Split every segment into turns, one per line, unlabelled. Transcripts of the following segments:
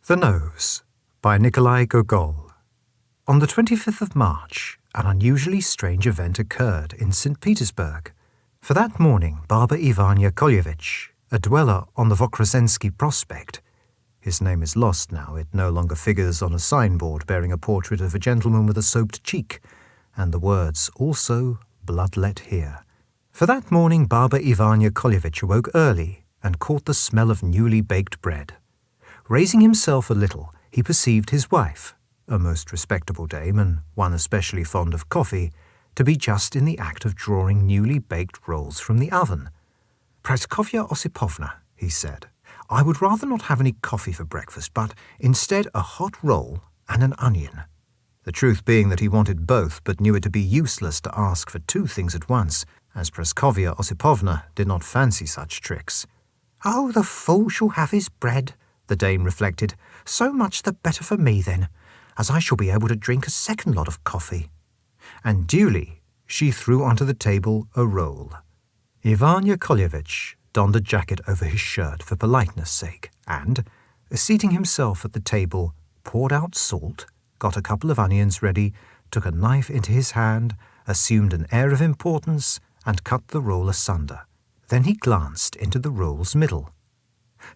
The Nose by Nikolai Gogol. On the 25th of March, an unusually strange event occurred in St. Petersburg. For that morning, Barber Ivan Yakovlevich, a dweller on the Vokrezhensky Prospect — his name is lost now, it no longer figures on a signboard bearing a portrait of a gentleman with a soaped cheek, and the words, also, bloodlet here. For that morning, Barber Ivan Yakovlevich awoke early and caught the smell of newly baked bread. Raising himself a little, he perceived his wife, a most respectable dame and one especially fond of coffee, to be just in the act of drawing newly baked rolls from the oven. "Praskovya Osipovna," he said, "I would rather not have any coffee for breakfast, but instead a hot roll and an onion." The truth being that he wanted both, but knew it to be useless to ask for two things at once, as Praskovya Osipovna did not fancy such tricks. "Oh, the fool shall have his bread," the dame reflected. "So much the better for me, then, as I shall be able to drink a second lot of coffee." And duly she threw onto the table a roll. Ivan Yakovlevich donned a jacket over his shirt for politeness' sake, and, seating himself at the table, poured out salt, got a couple of onions ready, took a knife into his hand, assumed an air of importance, and cut the roll asunder. Then he glanced into the roll's middle.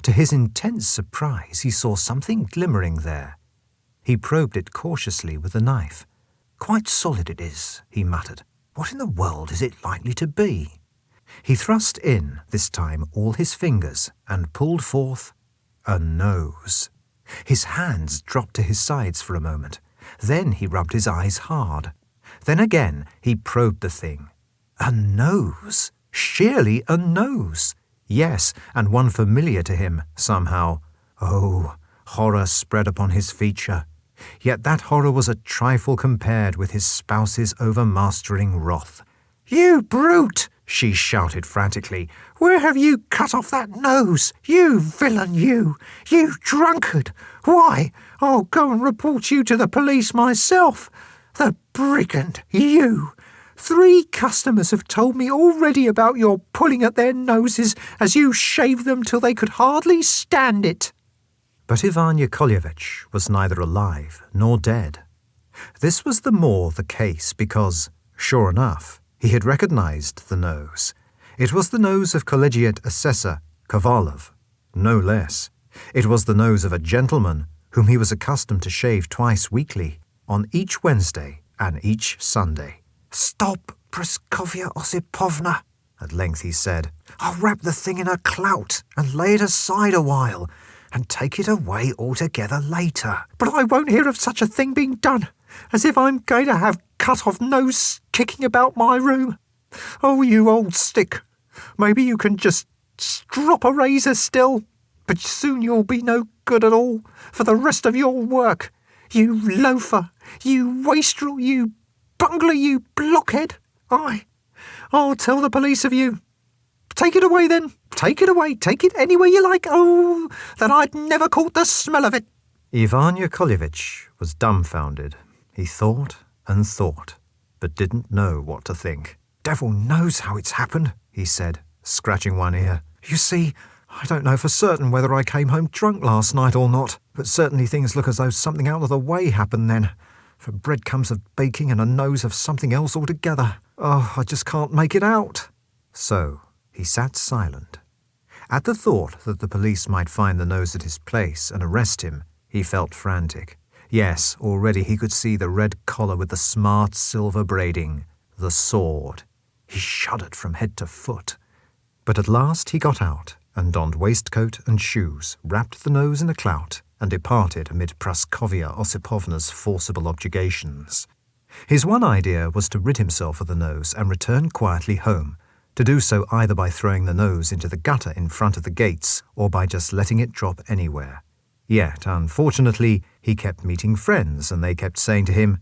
To his intense surprise, he saw something glimmering there. He probed it cautiously with the knife. "Quite solid it is," he muttered. "What in the world is it likely to be?" He thrust in, this time, all his fingers and pulled forth a nose. His hands dropped to his sides for a moment. Then he rubbed his eyes hard. Then again he probed the thing. A nose! Sheerly a nose! Yes, and one familiar to him, somehow. Oh, horror spread upon his feature. Yet that horror was a trifle compared with his spouse's overmastering wrath. "You brute!" she shouted frantically. "Where have you cut off that nose? You villain, you! You drunkard! Why, I'll go and report you to the police myself! The brigand, you! 3 customers have told me already about your pulling at their noses as you shaved them till they could hardly stand it." But Ivan Yakovlevich was neither alive nor dead. This was the more the case because, sure enough, he had recognized the nose. It was the nose of collegiate assessor Kovalov, no less. It was the nose of a gentleman whom he was accustomed to shave twice weekly, on each Wednesday and each Sunday. "Stop, Praskovya Osipovna," at length he said. "I'll wrap the thing in a clout and lay it aside a while, and take it away altogether later. But I won't hear of such a thing being done, as if I'm going to have cut-off nose kicking about my room. Oh, you old stick, maybe you can just strop a razor still, but soon you'll be no good at all for the rest of your work. You loafer, you wastrel, you bungler, you blockhead. I'll tell the police of you. Take it away, then. Take it away. Take it anywhere you like. Oh, that I'd never caught the smell of it." Ivan Yakovlevich was dumbfounded. He thought and thought, but didn't know what to think. "Devil knows how it's happened," he said, scratching one ear. "You see, I don't know for certain whether I came home drunk last night or not, but certainly things look as though something out of the way happened then. For bread comes of baking and a nose of something else altogether. Oh, I just can't make it out." So he sat silent. At the thought that the police might find the nose at his place and arrest him, he felt frantic. Yes, already he could see the red collar with the smart silver braiding, the sword. He shuddered from head to foot. But at last he got out and donned waistcoat and shoes, wrapped the nose in a clout, and departed amid Praskovya Osipovna's forcible objurgations. His one idea was to rid himself of the nose and return quietly home, to do so either by throwing the nose into the gutter in front of the gates or by just letting it drop anywhere. Yet, unfortunately, he kept meeting friends and they kept saying to him,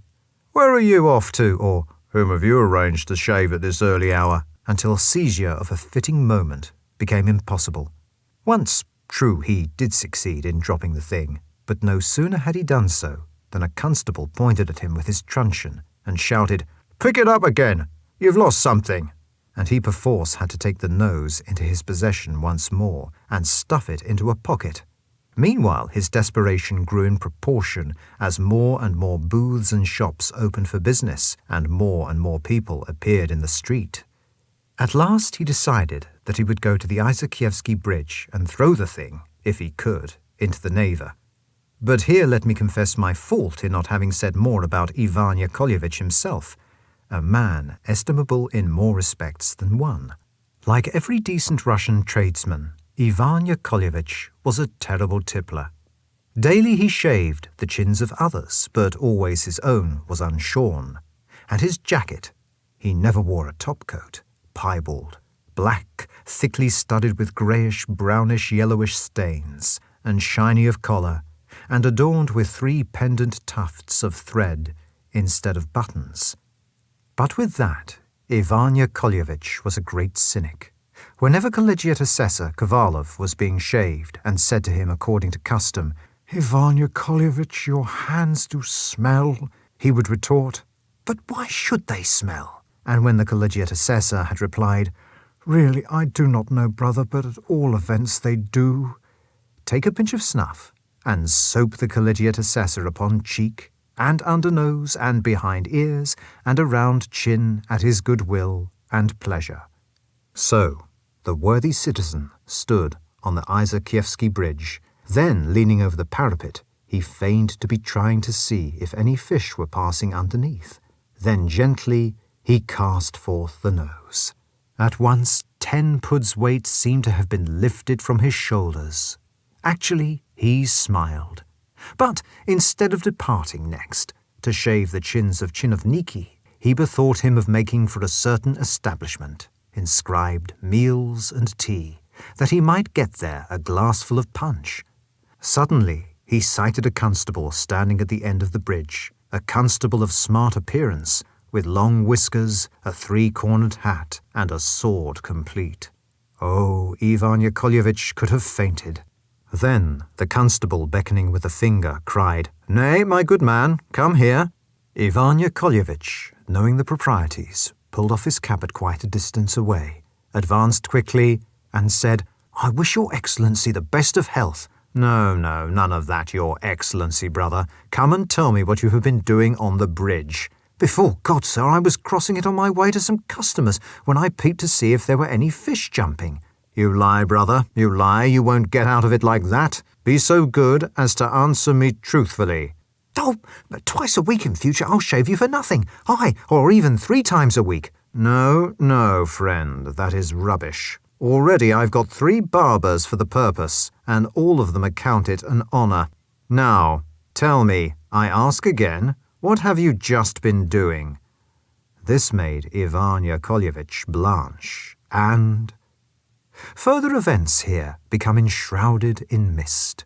"Where are you off to?" or "Whom have you arranged to shave at this early hour?" until seizure of a fitting moment became impossible. Once, true, he did succeed in dropping the thing, but no sooner had he done so than a constable pointed at him with his truncheon and shouted, "Pick it up again! You've lost something!" And he perforce had to take the nose into his possession once more and stuff it into a pocket. Meanwhile, his desperation grew in proportion as more and more booths and shops opened for business and more people appeared in the street. At last he decided that he would go to the Isakievsky Bridge and throw the thing, if he could, into the Neva. But here let me confess my fault in not having said more about Ivan Yakovlevich himself, a man estimable in more respects than one. Like every decent Russian tradesman, Ivan Yakovlevich was a terrible tippler. Daily he shaved the chins of others, but always his own was unshorn. And his jacket, he never wore a topcoat, piebald, black, thickly studded with greyish-brownish yellowish stains, and shiny of collar, and adorned with 3 pendant tufts of thread instead of buttons. But with that, Ivan Yakovlevich was a great cynic. Whenever Collegiate Assessor Kovalov was being shaved and said to him according to custom, "Ivan Yakovlevich, your hands do smell," he would retort, "But why should they smell?" And when the Collegiate Assessor had replied, "Really, I do not know, brother, but at all events they do," take a pinch of snuff and soap the Collegiate Assessor upon cheek and under nose and behind ears and around chin at his good will and pleasure. So the worthy citizen stood on the Isakievsky Bridge. Then, leaning over the parapet, he feigned to be trying to see if any fish were passing underneath. Then gently he cast forth the nose. At once 10 puds weight seemed to have been lifted from his shoulders. Actually, he smiled. But instead of departing next to shave the chins of Chinovniki, he bethought him of making for a certain establishment, inscribed meals and tea, that he might get there a glassful of punch. Suddenly he sighted a constable standing at the end of the bridge, a constable of smart appearance, with long whiskers, a 3-cornered hat, and a sword complete. Oh, Ivan Yakovlevich could have fainted. Then the constable, beckoning with a finger, cried, "Nay, my good man, come here." Ivan Yakovlevich, knowing the proprieties, pulled off his cap at quite a distance away, advanced quickly, and said, "I wish your Excellency the best of health." "No, none of that, your Excellency, brother. Come and tell me what you have been doing on the bridge." "Before God, sir, I was crossing it on my way to some customers when I peeped to see if there were any fish jumping." "You lie, brother, you lie. You won't get out of it like that. Be so good as to answer me truthfully." "Oh, but twice a week in future I'll shave you for nothing. Aye, or even 3 times a week." No, friend, that is rubbish. Already I've got 3 barbers for the purpose, and all of them account it an honour. Now, tell me, I ask again, what have you just been doing?" This made Ivan Yakovlevich blanch, and further events here become enshrouded in mist.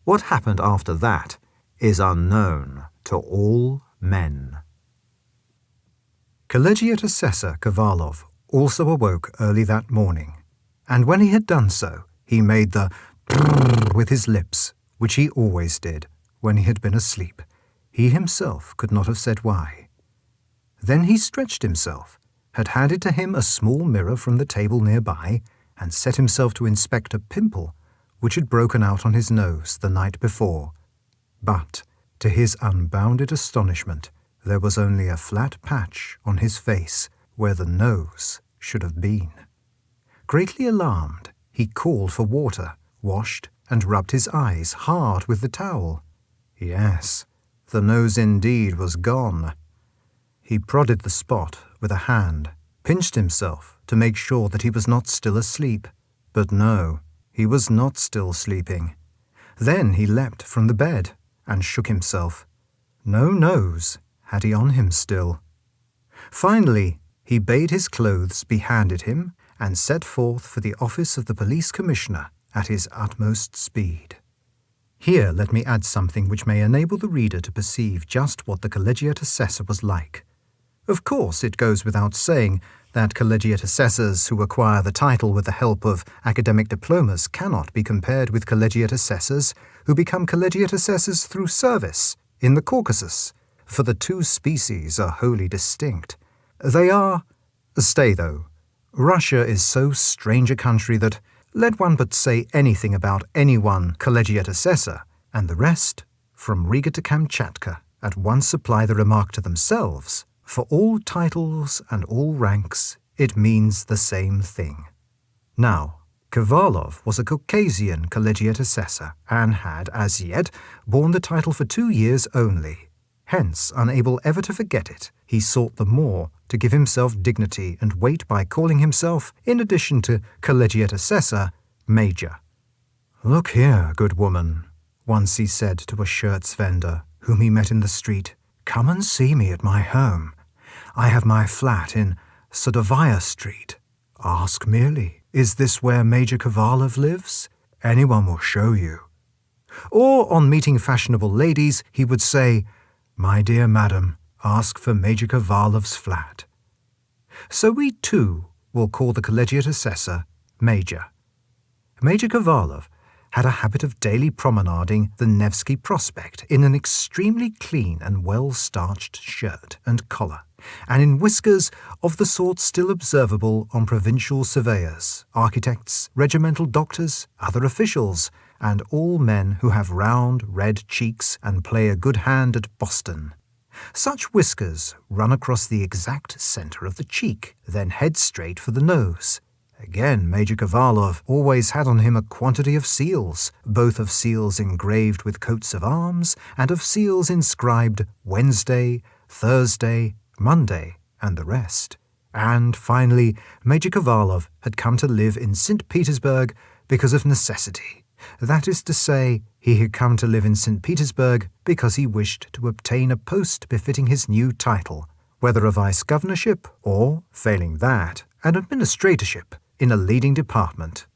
What happened after that is unknown to all men. Collegiate Assessor Kovalov also awoke early that morning, and when he had done so, he made the brrr with his lips, which he always did when he had been asleep. He himself could not have said why. Then he stretched himself, had handed to him a small mirror from the table nearby, and set himself to inspect a pimple which had broken out on his nose the night before. But, to his unbounded astonishment, there was only a flat patch on his face where the nose should have been. Greatly alarmed, he called for water, washed, and rubbed his eyes hard with the towel. Yes, the nose indeed was gone. He prodded the spot with a hand, pinched himself to make sure that he was not still asleep. But no, he was not still sleeping. Then he leapt from the bed and shook himself. No nose had he on him still. Finally, he bade his clothes be handed him and set forth for the office of the police commissioner at his utmost speed. Here let me add something which may enable the reader to perceive just what the collegiate assessor was like. Of course, it goes without saying that collegiate assessors who acquire the title with the help of academic diplomas cannot be compared with collegiate assessors who become collegiate assessors through service in the Caucasus, for the 2 species are wholly distinct. They are... Stay, though. Russia is so strange a country that Let one but say anything about any one collegiate assessor, and the rest, from Riga to Kamchatka, at once supply the remark to themselves. For all titles and all ranks, it means the same thing. Now, Kovalov was a Caucasian collegiate assessor, and had, as yet, borne the title for 2 years only. Hence, unable ever to forget it, he sought the more to give himself dignity and weight by calling himself, in addition to collegiate assessor, major. "Look here, good woman," once he said to a shirts vendor, whom he met in the street, "come and see me at my home. I have my flat in Sadovaya Street. Ask merely, is this where Major Kovalov lives? Anyone will show you." Or, on meeting fashionable ladies, he would say, "My dear madam, ask for Major Kovalov's flat." So we, too, will call the collegiate assessor Major. Major Kovalov had a habit of daily promenading the Nevsky Prospect in an extremely clean and well-starched shirt and collar, and in whiskers of the sort still observable on provincial surveyors, architects, regimental doctors, other officials, and all men who have round, red cheeks and play a good hand at Boston. Such whiskers run across the exact centre of the cheek, then head straight for the nose. Again, Major Kovalov always had on him a quantity of seals, both of seals engraved with coats of arms and of seals inscribed Wednesday, Thursday, Monday, and the rest. And, finally, Major Kovalov had come to live in St. Petersburg because of necessity. That is to say, he had come to live in St. Petersburg because he wished to obtain a post befitting his new title, whether a vice-governorship or, failing that, an administratorship in a leading department.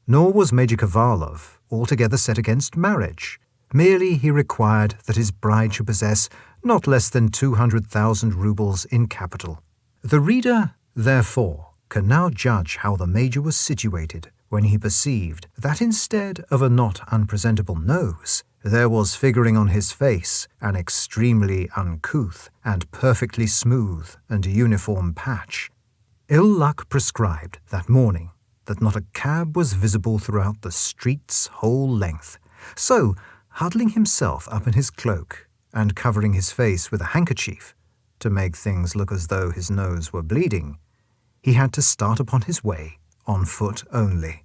Nor was Major Kovalov altogether set against marriage. Merely he required that his bride should possess not less than 200,000 rubles in capital. The reader, therefore, can now judge how the Major was situated when he perceived that instead of a not unpresentable nose, there was figuring on his face an extremely uncouth and perfectly smooth and uniform patch. Ill luck prescribed that morning that not a cab was visible throughout the street's whole length. So, huddling himself up in his cloak and covering his face with a handkerchief to make things look as though his nose were bleeding, he had to start upon his way on foot only.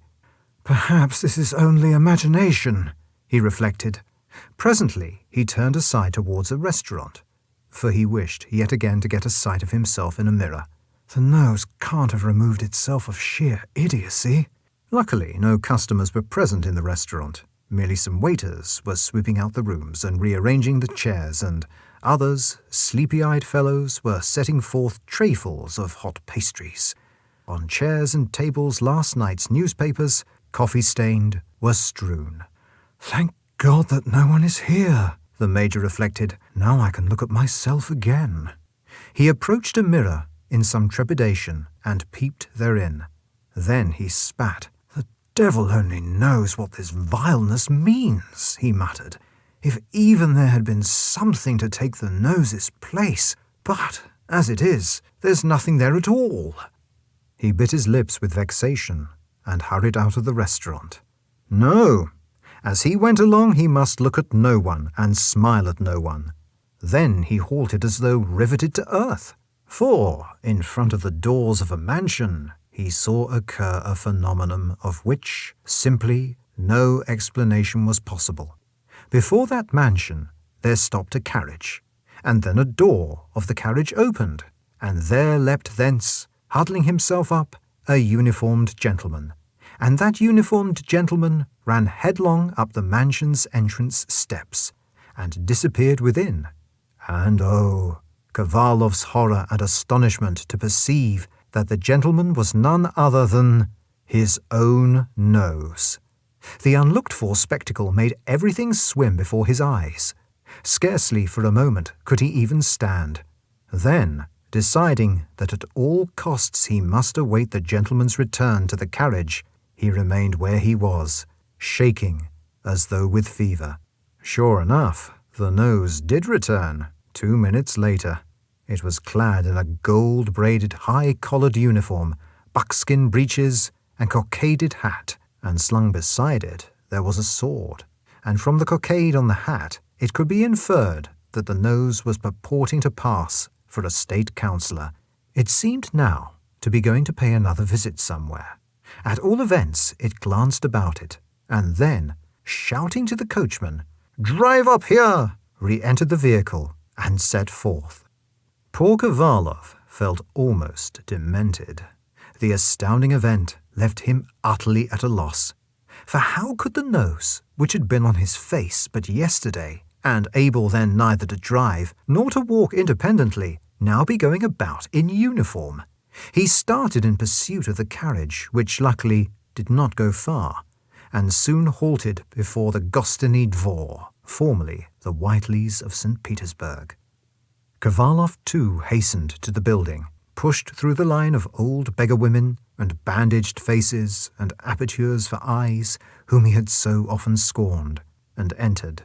"Perhaps this is only imagination," he reflected. Presently he turned aside towards a restaurant, for he wished yet again to get a sight of himself in a mirror. The nose can't have removed itself of sheer idiocy. Luckily, no customers were present in the restaurant. Merely some waiters were sweeping out the rooms and rearranging the chairs, and others, sleepy-eyed fellows, were setting forth trayfuls of hot pastries. On chairs and tables last night's newspapers, coffee-stained, were strewn. "Thank God that no one is here," the Major reflected. "Now I can look at myself again." He approached a mirror in some trepidation and peeped therein. Then he spat. "The devil only knows what this vileness means," he muttered. "If even there had been something to take the nose's place. But, as it is, there's nothing there at all." He bit his lips with vexation and hurried out of the restaurant. No, as he went along he must look at no one and smile at no one. Then he halted as though riveted to earth, for, in front of the doors of a mansion, he saw occur a phenomenon of which, simply, no explanation was possible. Before that mansion there stopped a carriage, and then a door of the carriage opened, and there leapt thence, huddling himself up, a uniformed gentleman, and that uniformed gentleman ran headlong up the mansion's entrance steps, and disappeared within. And oh, Kovalov's horror and astonishment to perceive that the gentleman was none other than his own nose. The unlooked-for spectacle made everything swim before his eyes. Scarcely for a moment could he even stand. Then, deciding that at all costs he must await the gentleman's return to the carriage, he remained where he was, shaking as though with fever. Sure enough, the nose did return 2 minutes later. It was clad in a gold-braided high-collared uniform, buckskin breeches, and cockaded hat, and slung beside it there was a sword, and from the cockade on the hat it could be inferred that the nose was purporting to pass for a state councillor. It seemed now to be going to pay another visit somewhere. At all events, it glanced about it, and then, shouting to the coachman, "Drive up here!" re-entered the vehicle and set forth. Poor Kovalov felt almost demented. The astounding event left him utterly at a loss. For how could the nose, which had been on his face but yesterday, and able then neither to drive nor to walk independently, now be going about in uniform? He started in pursuit of the carriage, which luckily did not go far, and soon halted before the Gostiny Dvor, formerly the Whiteleys of St. Petersburg. Kovalov too hastened to the building, pushed through the line of old beggar women and bandaged faces and apertures for eyes whom he had so often scorned, and entered.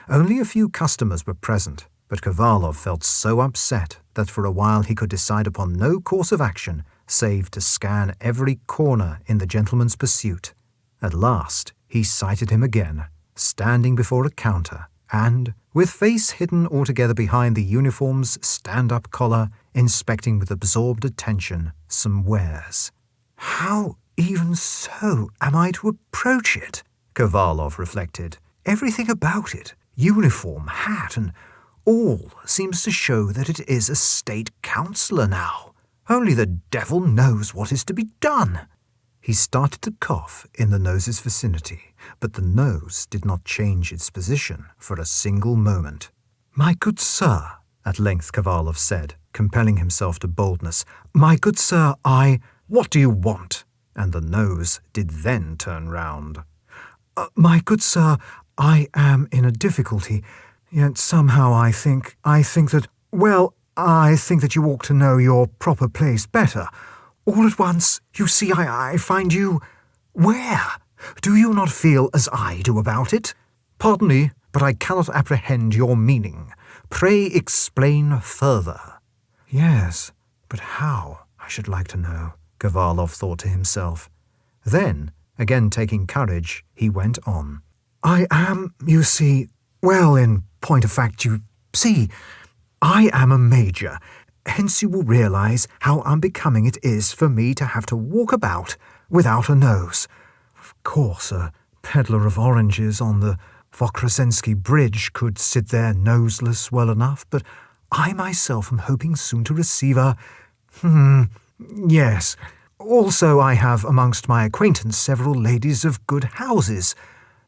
Only a few customers were present, but Kovalov felt so upset that for a while he could decide upon no course of action save to scan every corner in the gentleman's pursuit. At last he sighted him again, standing before a counter, and, with face hidden altogether behind the uniform's stand-up collar, inspecting with absorbed attention some wares. "How, even so, am I to approach it?" Kovalov reflected. "Everything about it, uniform, hat, and all, seems to show that it is a state councillor now. Only the devil knows what is to be done." He started to cough in the nose's vicinity, but the nose did not change its position for a single moment. "My good sir," at length Kovalov said, compelling himself to boldness, "my good sir, what do you want?" And the nose did then turn round. "My good sir, I am in a difficulty, yet somehow I think that you ought to know your proper place better. All at once, you see, I find you... Where? Do you not feel as I do about it?" "Pardon me, but I cannot apprehend your meaning. Pray explain further." "Yes, but how, I should like to know," Kovalov thought to himself. Then, again taking courage, he went on. "I am, you see, well, in point of fact, you see, I am a major. Hence you will realize how unbecoming it is for me to have to walk about without a nose. Of course, a peddler of oranges on the Vokrasensky Bridge could sit there noseless well enough, but I myself am hoping soon to receive a... Yes. Also I have amongst my acquaintance several ladies of good houses.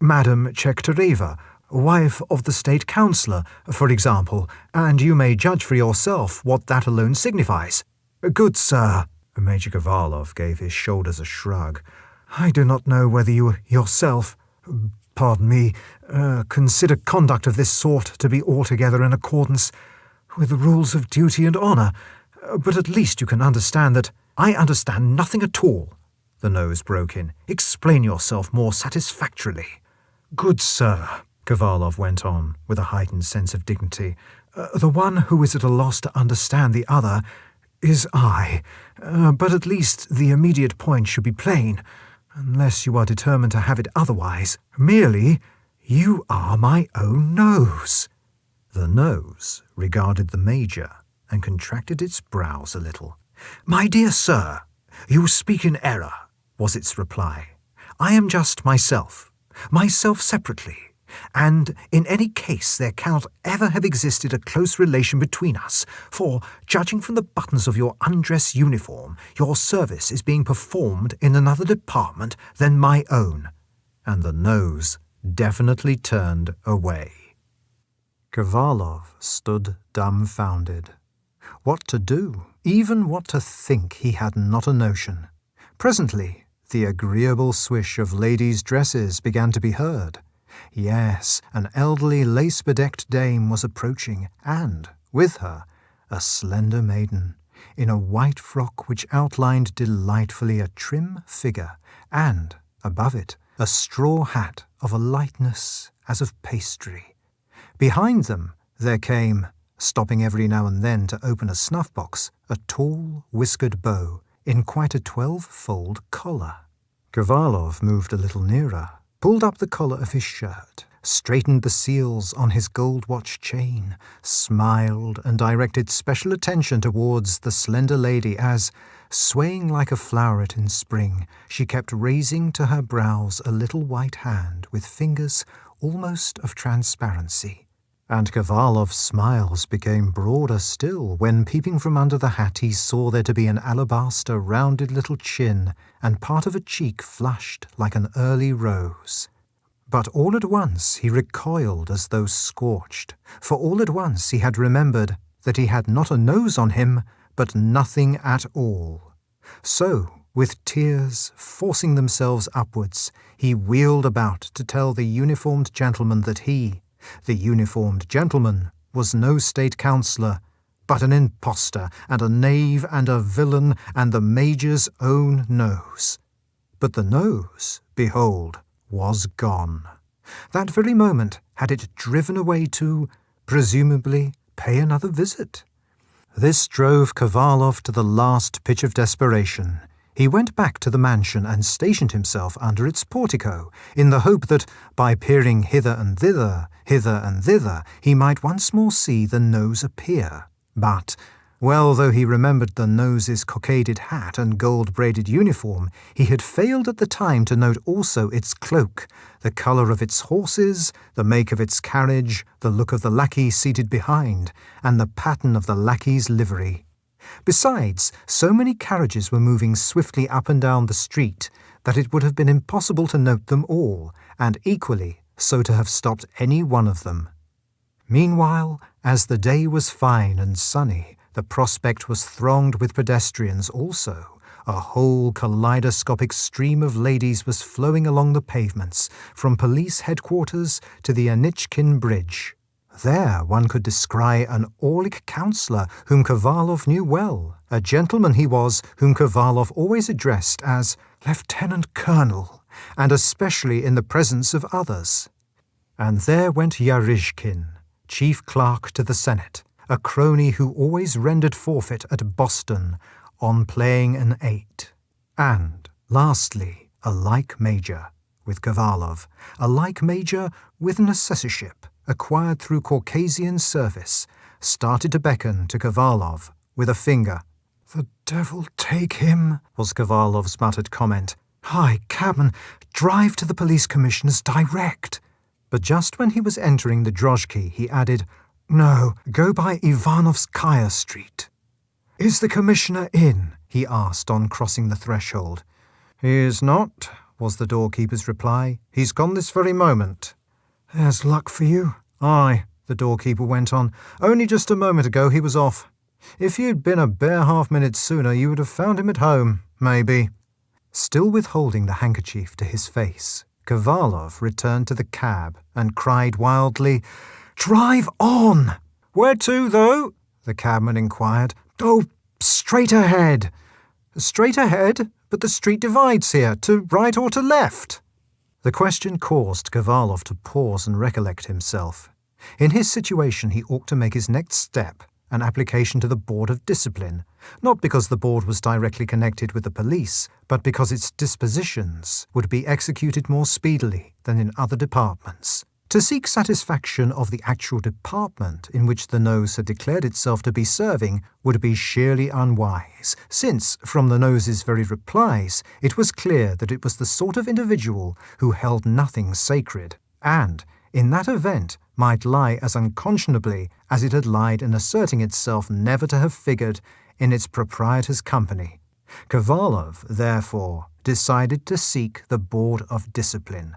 Madame Chektereva, wife of the state councillor, for example, and you may judge for yourself what that alone signifies. Good sir," Major Kovalov gave his shoulders a shrug, "I do not know whether you yourself, consider conduct of this sort to be altogether in accordance with the rules of duty and honour, but at least you can understand that—" "I understand nothing at all," the nose broke in. "Explain yourself more satisfactorily." "Good sir," Kovalov went on, with a heightened sense of dignity, "the one who is at a loss to understand the other is I, but at least the immediate point should be plain, unless you are determined to have it otherwise. Merely, you are my own nose." The nose regarded the major and contracted its brows a little. "My dear sir, you speak in error," was its reply. "I am just myself separately, and in any case there cannot ever have existed a close relation between us, for, judging from the buttons of your undress uniform, your service is being performed in another department than my own." And the nose definitely turned away. Kovalov stood dumbfounded. What to do, even what to think, he had not a notion. Presently, the agreeable swish of ladies' dresses began to be heard. Yes, an elderly lace-bedecked dame was approaching, and, with her, a slender maiden, in a white frock which outlined delightfully a trim figure, and, above it, a straw hat of a lightness as of pastry. Behind them there came, stopping every now and then to open a snuff-box, a tall, whiskered beau, in quite a 12-fold collar. Kovalov moved a little nearer, pulled up the collar of his shirt, straightened the seals on his gold watch chain, smiled and directed special attention towards the slender lady as, swaying like a floweret in spring, she kept raising to her brows a little white hand with fingers almost of transparency. And Kovalov's smiles became broader still when, peeping from under the hat, he saw there to be an alabaster rounded little chin and part of a cheek flushed like an early rose. But all at once he recoiled as though scorched, for all at once he had remembered that he had not a nose on him, but nothing at all. So, with tears forcing themselves upwards, he wheeled about to tell the uniformed gentleman that he, the uniformed gentleman, was no state councillor, but an impostor and a knave and a villain and the Major's own nose. But the nose, behold, was gone. That very moment had it driven away to, presumably, pay another visit. This drove Kovalov to the last pitch of desperation. He went back to the mansion and stationed himself under its portico, in the hope that, by peering hither and thither, he might once more see the nose appear. But, well though he remembered the nose's cockaded hat and gold-braided uniform, he had failed at the time to note also its cloak, the colour of its horses, the make of its carriage, the look of the lackey seated behind, and the pattern of the lackey's livery. Besides, so many carriages were moving swiftly up and down the street that it would have been impossible to note them all, and equally so to have stopped any one of them. Meanwhile, as the day was fine and sunny, the prospect was thronged with pedestrians also. A whole kaleidoscopic stream of ladies was flowing along the pavements, from police headquarters to the Anichkin Bridge. There one could descry an Orlik councillor whom Kovalov knew well, a gentleman he was whom Kovalov always addressed as Lieutenant Colonel, and especially in the presence of others. And there went Yarishkin, chief clerk to the Senate, a crony who always rendered forfeit at Boston on playing an 8. And, lastly, a like major with Kovalov, a like major with an assessorship acquired through Caucasian service, started to beckon to Kovalov with a finger. "The devil take him," was Kovalov's muttered comment. "Hi, cabman, drive to the police commissioner's direct." But just when he was entering the Drozhki, he added, "No, go by Ivanovskaya Street." "Is the commissioner in?" he asked on crossing the threshold. "He is not," was the doorkeeper's reply. "He's gone this very moment." "There's luck for you." "Aye," the doorkeeper went on. "Only just a moment ago he was off. If you'd been a bare half-minute sooner, you would have found him at home, maybe." Still withholding the handkerchief to his face, Kovalov returned to the cab and cried wildly, "Drive on!" "Where to, though?" the cabman inquired. "Oh, straight ahead." "Straight ahead? But the street divides here, to right or to left?" The question caused Kovalov to pause and recollect himself. In his situation he ought to make his next step an application to the Board of Discipline, not because the board was directly connected with the police, but because its dispositions would be executed more speedily than in other departments. To seek satisfaction of the actual department in which the nose had declared itself to be serving would be sheerly unwise, since, from the nose's very replies, it was clear that it was the sort of individual who held nothing sacred, and, in that event, might lie as unconscionably as it had lied in asserting itself never to have figured in its proprietor's company. Kovalov, therefore, decided to seek the Board of Discipline.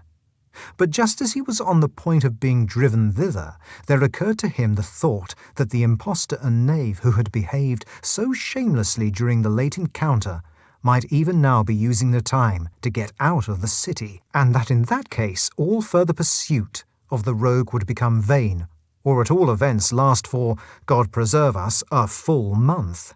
But just as he was on the point of being driven thither, there occurred to him the thought that the impostor and knave who had behaved so shamelessly during the late encounter might even now be using the time to get out of the city, and that in that case all further pursuit of the rogue would become vain, or at all events last for, God preserve us, a full month.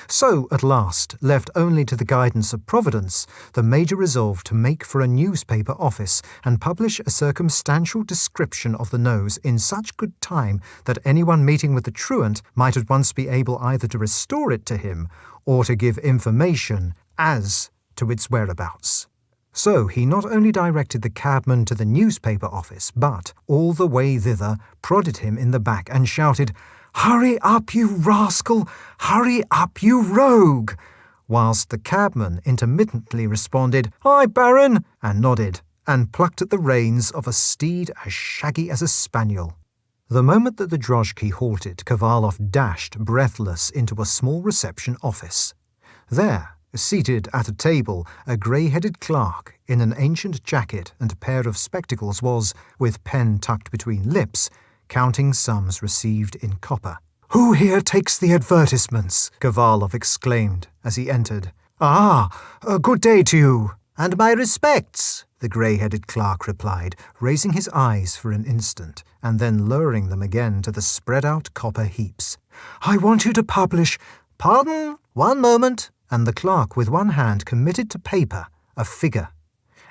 So, at last, left only to the guidance of Providence, the Major resolved to make for a newspaper office and publish a circumstantial description of the nose in such good time that anyone meeting with the truant might at once be able either to restore it to him or to give information as to its whereabouts. So he not only directed the cabman to the newspaper office, but, all the way thither, prodded him in the back and shouted, "Hurry up, you rascal! Hurry up, you rogue!" whilst the cabman intermittently responded, "Hi, Baron," and nodded, and plucked at the reins of a steed as shaggy as a spaniel. The moment that the drozhki halted, Kovalov dashed, breathless, into a small reception office. There, seated at a table, a grey-headed clerk in an ancient jacket and a pair of spectacles was, with pen tucked between lips, counting sums received in copper. "Who here takes the advertisements?" Kovalov exclaimed as he entered. "Ah, good day to you." "And my respects," the grey-headed clerk replied, raising his eyes for an instant, and then lowering them again to the spread-out copper heaps. "I want you to publish—" "Pardon, one moment." And the clerk with one hand committed to paper a figure,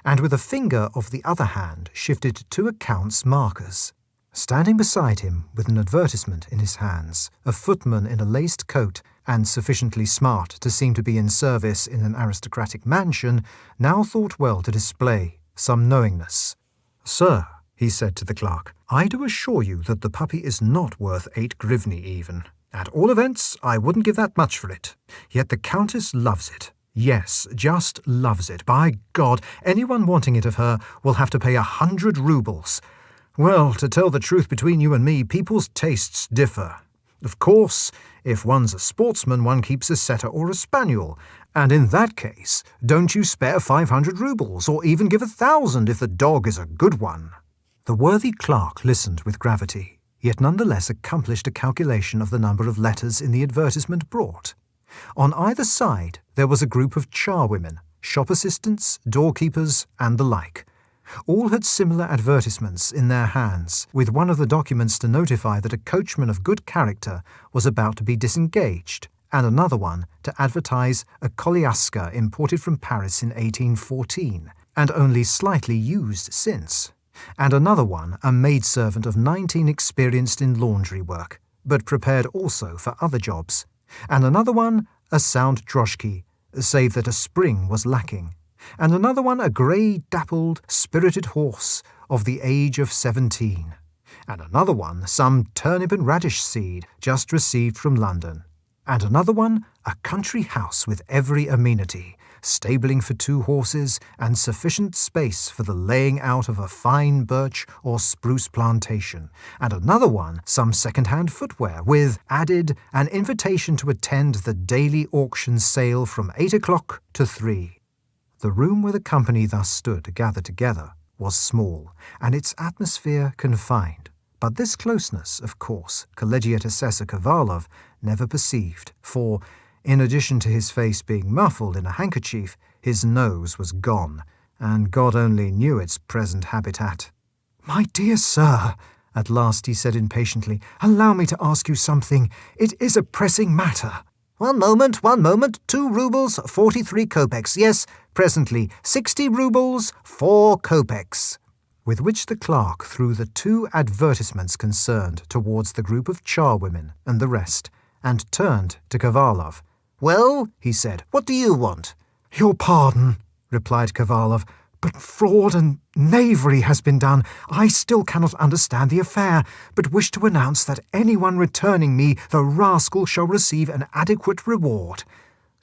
and with a finger of the other hand shifted two accounts markers. Standing beside him, with an advertisement in his hands, a footman in a laced coat and sufficiently smart to seem to be in service in an aristocratic mansion, now thought well to display some knowingness. "Sir," he said to the clerk, "I do assure you that the puppy is not worth 8 grivni even. At all events, I wouldn't give that much for it. Yet the Countess loves it. Yes, just loves it. By God, anyone wanting it of her will have to pay 100 roubles. Well, to tell the truth between you and me, people's tastes differ. Of course, if one's a sportsman, one keeps a setter or a spaniel, and in that case, don't you spare 500 roubles, or even give 1,000 if the dog is a good one." The worthy clerk listened with gravity, yet nonetheless accomplished a calculation of the number of letters in the advertisement brought. On either side there was a group of charwomen, shop assistants, doorkeepers, and the like. All had similar advertisements in their hands, with one of the documents to notify that a coachman of good character was about to be disengaged, and another one to advertise a koliaska imported from Paris in 1814, and only slightly used since, and another one a maidservant of 19 experienced in laundry work, but prepared also for other jobs, and another one a sound drozhki, save that a spring was lacking, and another one a grey-dappled, spirited horse of the age of 17, and another one some turnip and radish seed just received from London, and another one a country house with every amenity, stabling for 2 horses, and sufficient space for the laying out of a fine birch or spruce plantation, and another one some second-hand footwear, with, added, an invitation to attend the daily auction sale from 8 o'clock to 3. The room where the company thus stood gathered together was small, and its atmosphere confined, but this closeness, of course, Collegiate Assessor Kovalov never perceived, for, in addition to his face being muffled in a handkerchief, his nose was gone, and God only knew its present habitat. "My dear sir," at last he said impatiently, "allow me to ask you something. It is a pressing matter." One moment, 2 roubles, 43 kopecks. Yes, presently, 60 roubles, 4 kopecks." With which the clerk threw the 2 advertisements concerned towards the group of charwomen and the rest, and turned to Kovalov. "Well," he said, "what do you want?" "Your pardon," replied Kovalov, "but fraud and knavery has been done. I still cannot understand the affair, but wish to announce that anyone returning me the rascal shall receive an adequate reward."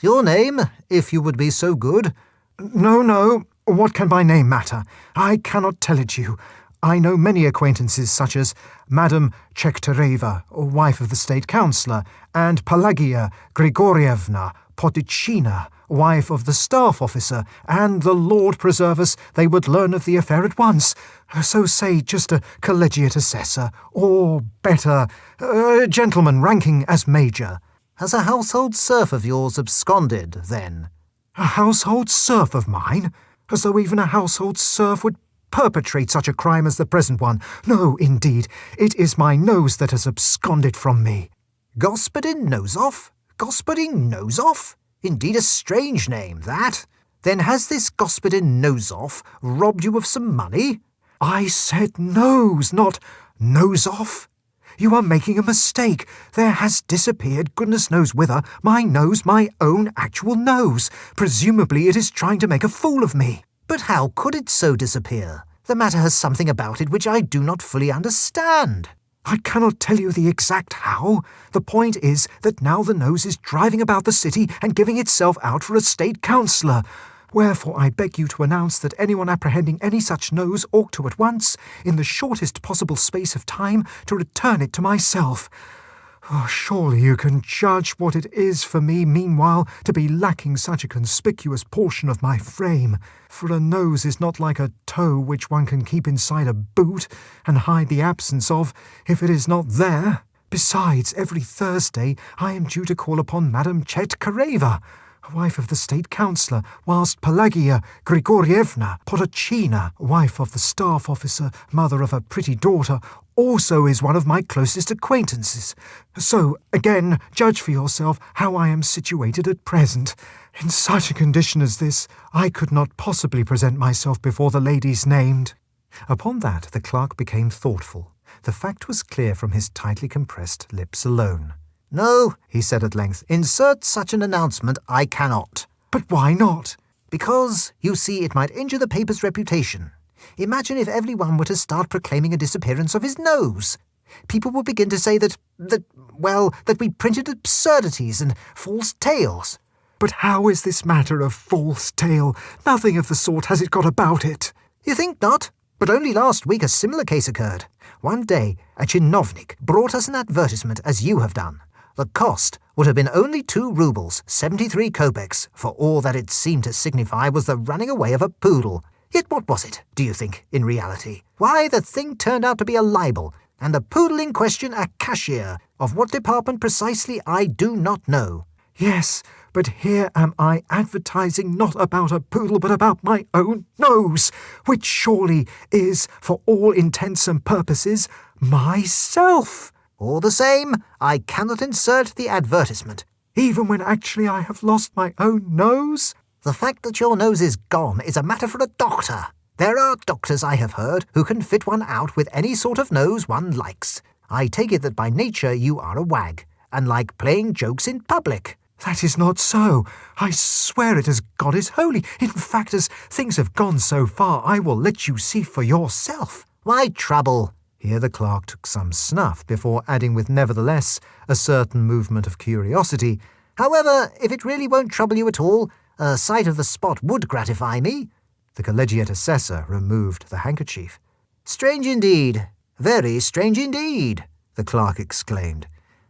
"Your name, if you would be so good." No, what can my name matter? I cannot tell it you. I know many acquaintances such as Madame Chektereva, wife of the State Councillor, and Pelagia Grigorievna Potichina, wife of the staff officer, and the Lord preserve us, they would learn of the affair at once. So say just a collegiate assessor, or better, a gentleman ranking as major. Has a household serf of yours absconded, then? A household serf of mine? As though even a household serf would perpetrate such a crime as the present one. No, indeed, it is my nose that has absconded from me. Господин Nosov? Господин Nosov? Indeed a strange name, that. Then has this Господин Nosov robbed you of some money? I said nose, not Nosov. You are making a mistake. There has disappeared, goodness knows whither, my nose, my own actual nose. Presumably it is trying to make a fool of me.
But how could it so disappear? The matter has something about it which I do not fully understand.
I cannot tell you the exact how. The point is that now the nose is driving about the city and giving itself out for a state councillor. Wherefore I beg you to announce that anyone apprehending any such nose ought to at once, in the shortest possible space of time, to return it to myself. Oh, surely you can judge what it is for me, meanwhile, to be lacking such a conspicuous portion of my frame. For a nose is not like a toe which one can keep inside a boot and hide the absence of if it is not there. Besides, every Thursday I am due to call upon Madame Chetkareva, wife of the state councillor, whilst Pelagia Grigorievna Potocina, wife of the staff officer, mother of a pretty daughter, also is one of my closest acquaintances. So, again, judge for yourself how I am situated at present. In such a condition as this, I could not possibly present myself before the ladies named." Upon that the clerk became thoughtful. The fact was clear from his tightly compressed lips alone.
"No," he said at length, "insert such an announcement I cannot."
"But why not?"
"Because, you see, it might injure the paper's reputation. Imagine if everyone were to start proclaiming a disappearance of his nose. People would begin to say that we printed absurdities and false tales."
"But how is this matter of false tale? Nothing of the sort has it got about it."
"You think not? But only last week a similar case occurred. One day a chinovnik brought us an advertisement as you have done. The cost would have been only 2 rubles, 73 kopecks, for all that it seemed to signify was the running away of a poodle. Yet what was it, do you think, in reality? Why, the thing turned out to be a libel, and the poodle in question a cashier, of what department precisely I do not know."
"Yes, but here am I advertising not about a poodle but about my own nose, which surely is, for all intents and purposes, myself."
"All the same, I cannot insert the advertisement."
"Even when actually I have lost my own nose?"
"The fact that your nose is gone is a matter for a doctor. There are doctors, I have heard, who can fit one out with any sort of nose one likes. I take it that by nature you are a wag, and like playing jokes in public."
"That is not so. I swear it as God is holy. In fact, as things have gone so far, I will let you see for yourself."
"Why trouble?"
Here the clerk took some snuff before adding with nevertheless a certain movement of curiosity.
"However, if it really won't trouble you at all, a sight of the spot would gratify me."
The collegiate assessor removed the handkerchief.
"Strange indeed, very strange indeed," the clerk exclaimed.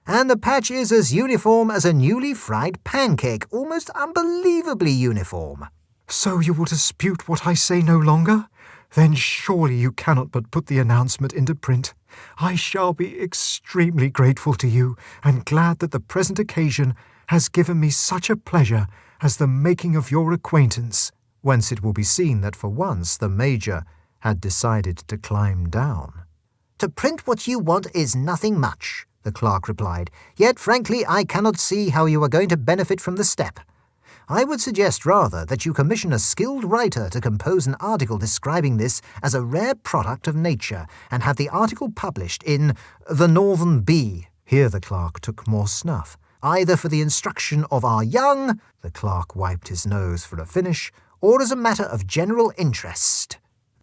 "And the patch is as uniform as a newly fried pancake, almost unbelievably uniform."
"So you will dispute what I say no longer? Then surely you cannot but put the announcement into print. I shall be extremely grateful to you, and glad that the present occasion has given me such a pleasure as the making of your acquaintance," whence it will be seen that for once the Major had decided to climb down.
"To print what you want is nothing much," the clerk replied. "Yet, frankly, I cannot see how you are going to benefit from the step. I would suggest rather that you commission a skilled writer to compose an article describing this as a rare product of nature, and have the article published in the Northern Bee."
Here the clerk took more snuff.
"Either for the instruction of our young," the clerk wiped his nose for a finish, "or as a matter of general interest."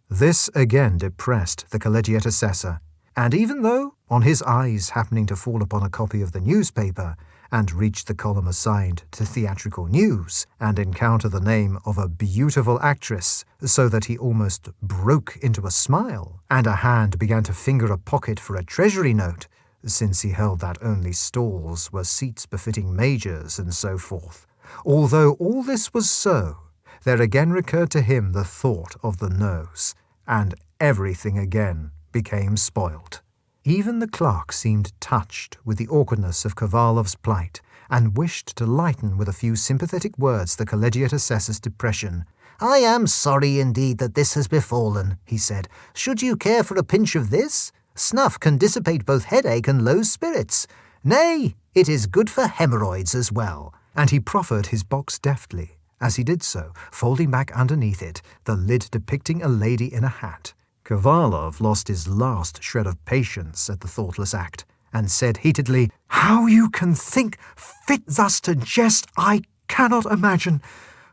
This again depressed the collegiate assessor, and even though, on his eyes happening to fall upon a copy of the newspaper, and reach the column assigned to theatrical news, and encounter the name of a beautiful actress, so that he almost broke into a smile, and a hand began to finger a pocket for a treasury note, since he held that only stalls were seats befitting majors and so forth. Although all this was so, there again recurred to him the thought of the nose, and everything again became spoilt. Even the clerk seemed touched with the awkwardness of Kovalov's plight, and wished to lighten with a few sympathetic words the collegiate assessor's depression.
"I am sorry indeed that this has befallen," he said. "Should you care for a pinch of this? Snuff can dissipate both headache and low spirits. Nay, it is good for hemorrhoids as well."
And he proffered his box deftly, as he did so, folding back underneath it the lid depicting a lady in a hat. Kovalov lost his last shred of patience at the thoughtless act, and said heatedly, "How you can think fit thus to jest, I cannot imagine.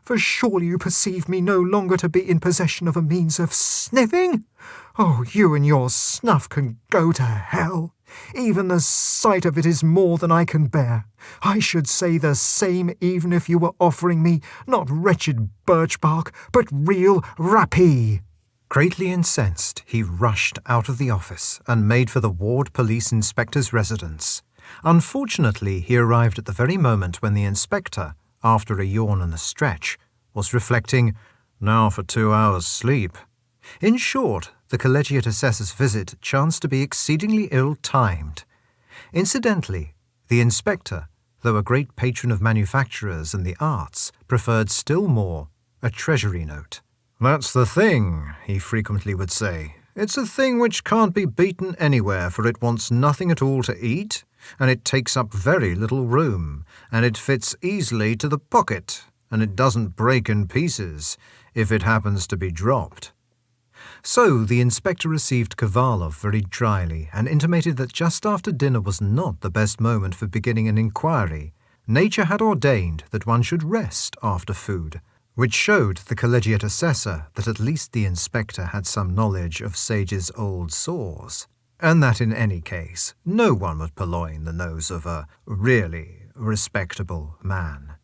For surely you perceive me no longer to be in possession of a means of sniffing? Oh, you and your snuff can go to hell. Even the sight of it is more than I can bear. I should say the same even if you were offering me not wretched birch bark, but real rapee."
Greatly incensed, he rushed out of the office and made for the ward police inspector's residence. Unfortunately, he arrived at the very moment when the inspector, after a yawn and a stretch, was reflecting, "Now for 2 hours' sleep." In short, the collegiate assessor's visit chanced to be exceedingly ill-timed. Incidentally, the inspector, though a great patron of manufacturers and the arts, preferred still more a treasury note. "That's the thing," he frequently would say. "It's a thing which can't be beaten anywhere, for it wants nothing at all to eat, and it takes up very little room, and it fits easily to the pocket, and it doesn't break in pieces if it happens to be dropped." So the inspector received Kovalov very dryly and intimated that just after dinner was not the best moment for beginning an inquiry. Nature had ordained that one should rest after food, which showed the collegiate assessor that at least the inspector had some knowledge of Sage's old sores, and that in any case no one would purloin the nose of a really respectable man.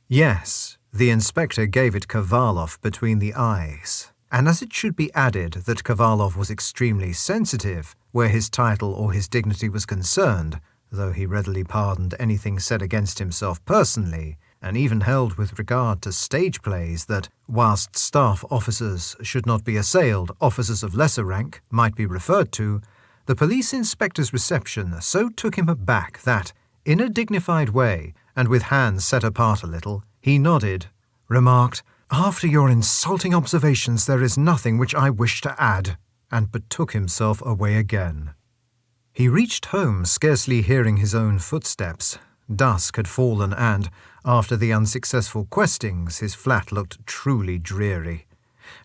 Yes, the inspector gave it Kovalov between the eyes, and as it should be added that Kovalov was extremely sensitive where his title or his dignity was concerned, though he readily pardoned anything said against himself personally, and even held with regard to stage plays that, whilst staff officers should not be assailed, officers of lesser rank might be referred to, the police inspector's reception so took him aback that, in a dignified way, and with hands set apart a little, he nodded, remarked, "After your insulting observations there is nothing which I wish to add," and betook himself away again. He reached home scarcely hearing his own footsteps. Dusk had fallen and, after the unsuccessful questings, his flat looked truly dreary.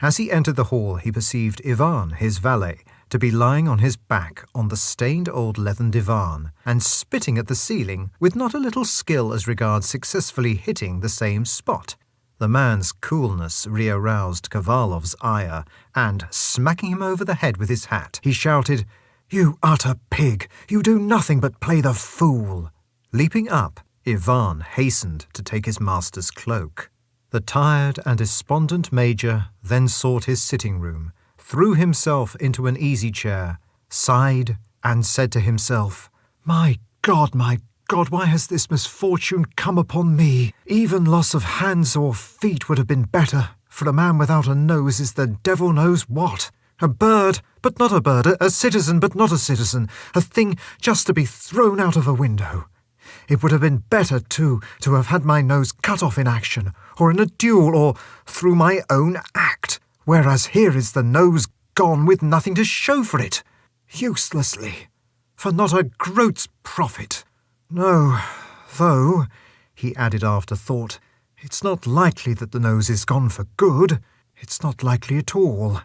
As he entered the hall he perceived Ivan, his valet, to be lying on his back on the stained old leathern divan and spitting at the ceiling with not a little skill as regards successfully hitting the same spot. The man's coolness re-aroused Kovalov's ire, and, smacking him over the head with his hat, he shouted, "You utter pig! You do nothing but play the fool!" Leaping up, Ivan hastened to take his master's cloak. The tired and despondent major then sought his sitting-room, threw himself into an easy-chair, sighed, and said to himself, my God, why has this misfortune come upon me? Even loss of hands or feet would have been better, for a man without a nose is the devil knows what. A bird, but not a bird, a citizen, but not a citizen, a thing just to be thrown out of a window. It would have been better, too, to have had my nose cut off in action, or in a duel, or through my own act, whereas here is the nose gone with nothing to show for it, uselessly, for not a groat's profit. No, though, he added after thought, it's not likely that the nose is gone for good. It's not likely at all.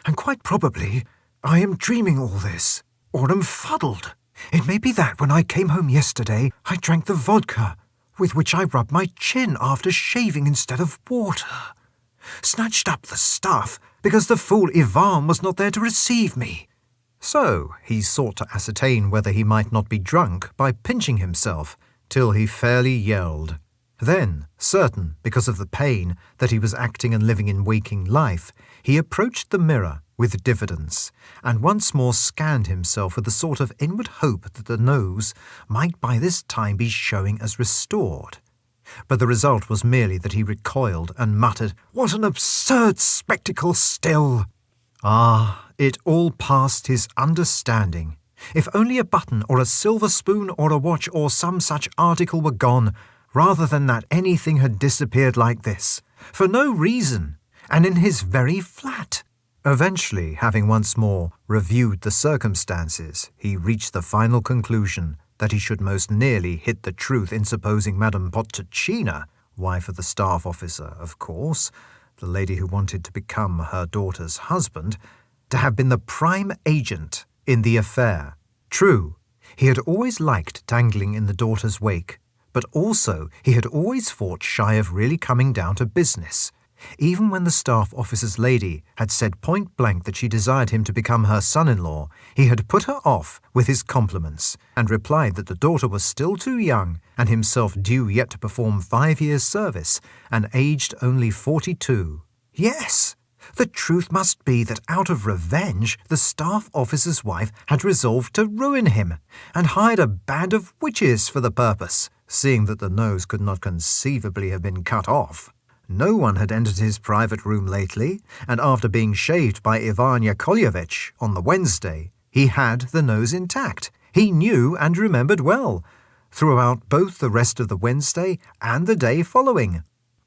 And quite probably I am dreaming all this, or am fuddled. It may be that when I came home yesterday I drank the vodka, with which I rubbed my chin after shaving instead of water. Snatched up the stuff because the fool Ivan was not there to receive me. So he sought to ascertain whether he might not be drunk by pinching himself, till he fairly yelled. Then, certain, because of the pain, that he was acting and living in waking life, he approached the mirror with diffidence, and once more scanned himself with a sort of inward hope that the nose might by this time be showing as restored. But the result was merely that he recoiled and muttered, "What an absurd spectacle still!" Ah, it all passed his understanding. If only a button or a silver spoon or a watch or some such article were gone, rather than that anything had disappeared like this, for no reason, and in his very flat. Eventually, having once more reviewed the circumstances, he reached the final conclusion that he should most nearly hit the truth in supposing Madame Potocina, wife of the staff officer, of course, the lady who wanted to become her daughter's husband, to have been the prime agent in the affair. True, he had always liked dangling in the daughter's wake, but also he had always fought shy of really coming down to business. Even when the staff officer's lady had said point-blank that she desired him to become her son-in-law, he had put her off with his compliments and replied that the daughter was still too young and himself due yet to perform 5 years' service and aged only 42. Yes, the truth must be that out of revenge the staff officer's wife had resolved to ruin him and hired a band of witches for the purpose, seeing that the nose could not conceivably have been cut off. No one had entered his private room lately, and after being shaved by Ivan Yakovlevich on the Wednesday, he had the nose intact. He knew and remembered well, throughout both the rest of the Wednesday and the day following.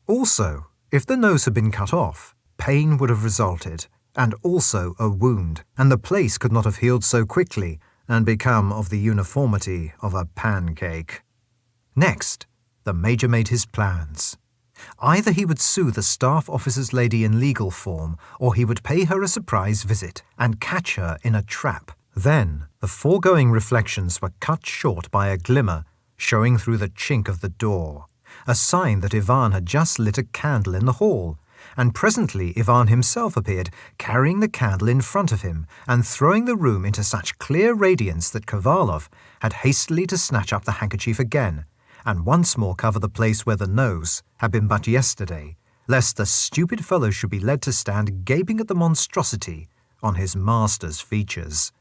Also, if the nose had been cut off, pain would have resulted, and also a wound, and the place could not have healed so quickly and become of the uniformity of a pancake. Next, the Major made his plans. Either he would sue the staff officer's lady in legal form, or he would pay her a surprise visit and catch her in a trap. Then the foregoing reflections were cut short by a glimmer showing through the chink of the door, a sign that Ivan had just lit a candle in the hall, and presently Ivan himself appeared, carrying the candle in front of him and throwing the room into such clear radiance that Kovalov had hastily to snatch up the handkerchief again, and once more cover the place where the nose had been but yesterday, lest the stupid fellow should be led to stand gaping at the monstrosity on his master's features.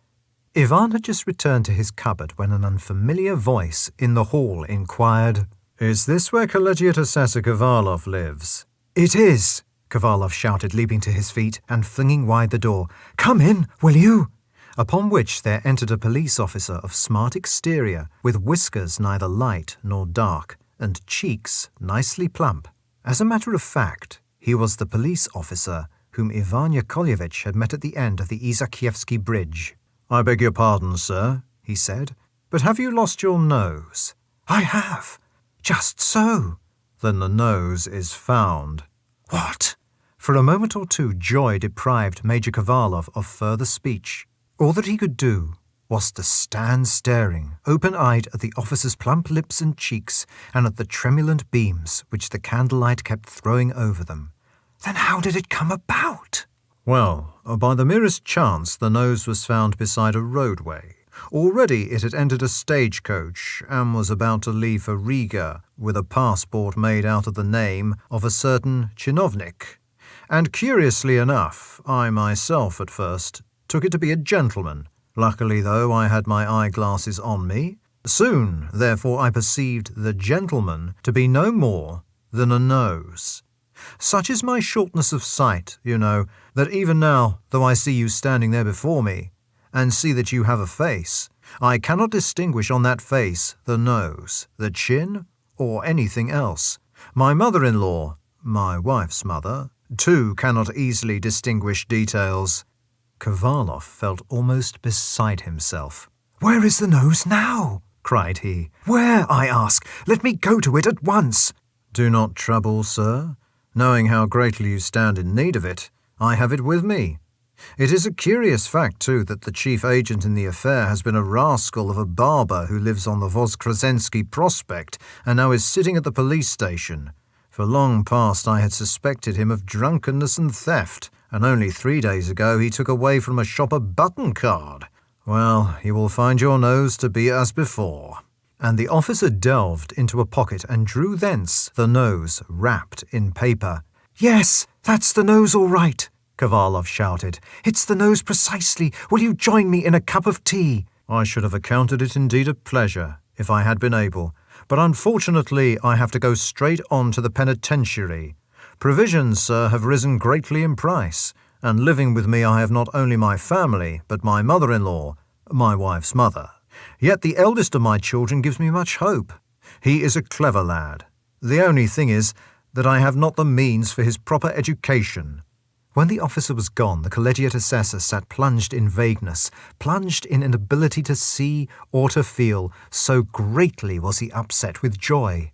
Ivan had just returned to his cupboard when an unfamiliar voice in the hall inquired, "Is this where Collegiate Assessor Kovalov lives?" "It is," Kovalov shouted, leaping to his feet and flinging wide the door. "Come in, will you?" Upon which there entered a police officer of smart exterior, with whiskers neither light nor dark, and cheeks nicely plump. As a matter of fact, he was the police officer whom Ivan Yakovlevich had met at the end of the Izakievsky Bridge. "I beg your pardon, sir," he said, "but have you lost your nose?" "I have. Just so." "Then the nose is found." "What?" For a moment or two joy deprived Major Kovalov of further speech. All that he could do was to stand staring, open-eyed at the officer's plump lips and cheeks and at the tremulant beams which the candlelight kept throwing over them. "Then how did it come about?" "Well, by the merest chance the nose was found beside a roadway. Already it had entered a stagecoach and was about to leave for Riga with a passport made out of the name of a certain chinovnik. And curiously enough, I myself at first took it to be a gentleman. Luckily, though, I had my eyeglasses on me. Soon, therefore, I perceived the gentleman to be no more than a nose. Such is my shortness of sight, you know, that even now, though I see you standing there before me, and see that you have a face, I cannot distinguish on that face the nose, the chin, or anything else. My mother-in-law, my wife's mother, too cannot easily distinguish details." Kovalov felt almost beside himself. "Where is the nose now?" cried he. "Where, I ask? Let me go to it at once." "Do not trouble, sir. Knowing how greatly you stand in need of it, I have it with me. It is a curious fact, too, that the chief agent in the affair has been a rascal of a barber who lives on the Voskresensky Prospect and now is sitting at the police station. For long past I had suspected him of drunkenness and theft, and only 3 days ago he took away from a shop a button card. Well, you will find your nose to be as before." And the officer delved into a pocket and drew thence the nose wrapped in paper. "Yes, that's the nose all right," Kovalov shouted. "It's the nose precisely. Will you join me in a cup of tea?" "I should have accounted it indeed a pleasure, if I had been able, but unfortunately I have to go straight on to the penitentiary. Provisions, sir, have risen greatly in price, and living with me I have not only my family, but my mother-in-law, my wife's mother. Yet the eldest of my children gives me much hope. He is a clever lad. The only thing is that I have not the means for his proper education." When the officer was gone, the collegiate assessor sat plunged in vagueness, plunged in inability to see or to feel, so greatly was he upset with joy.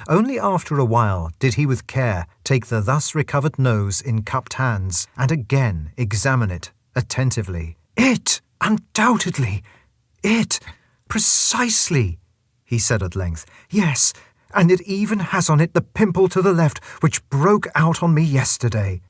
Only after a while did he with care take the thus recovered nose in cupped hands and again examine it attentively. "It! Undoubtedly! It! Precisely!" he said at length. "Yes, and it even has on it the pimple to the left which broke out on me yesterday."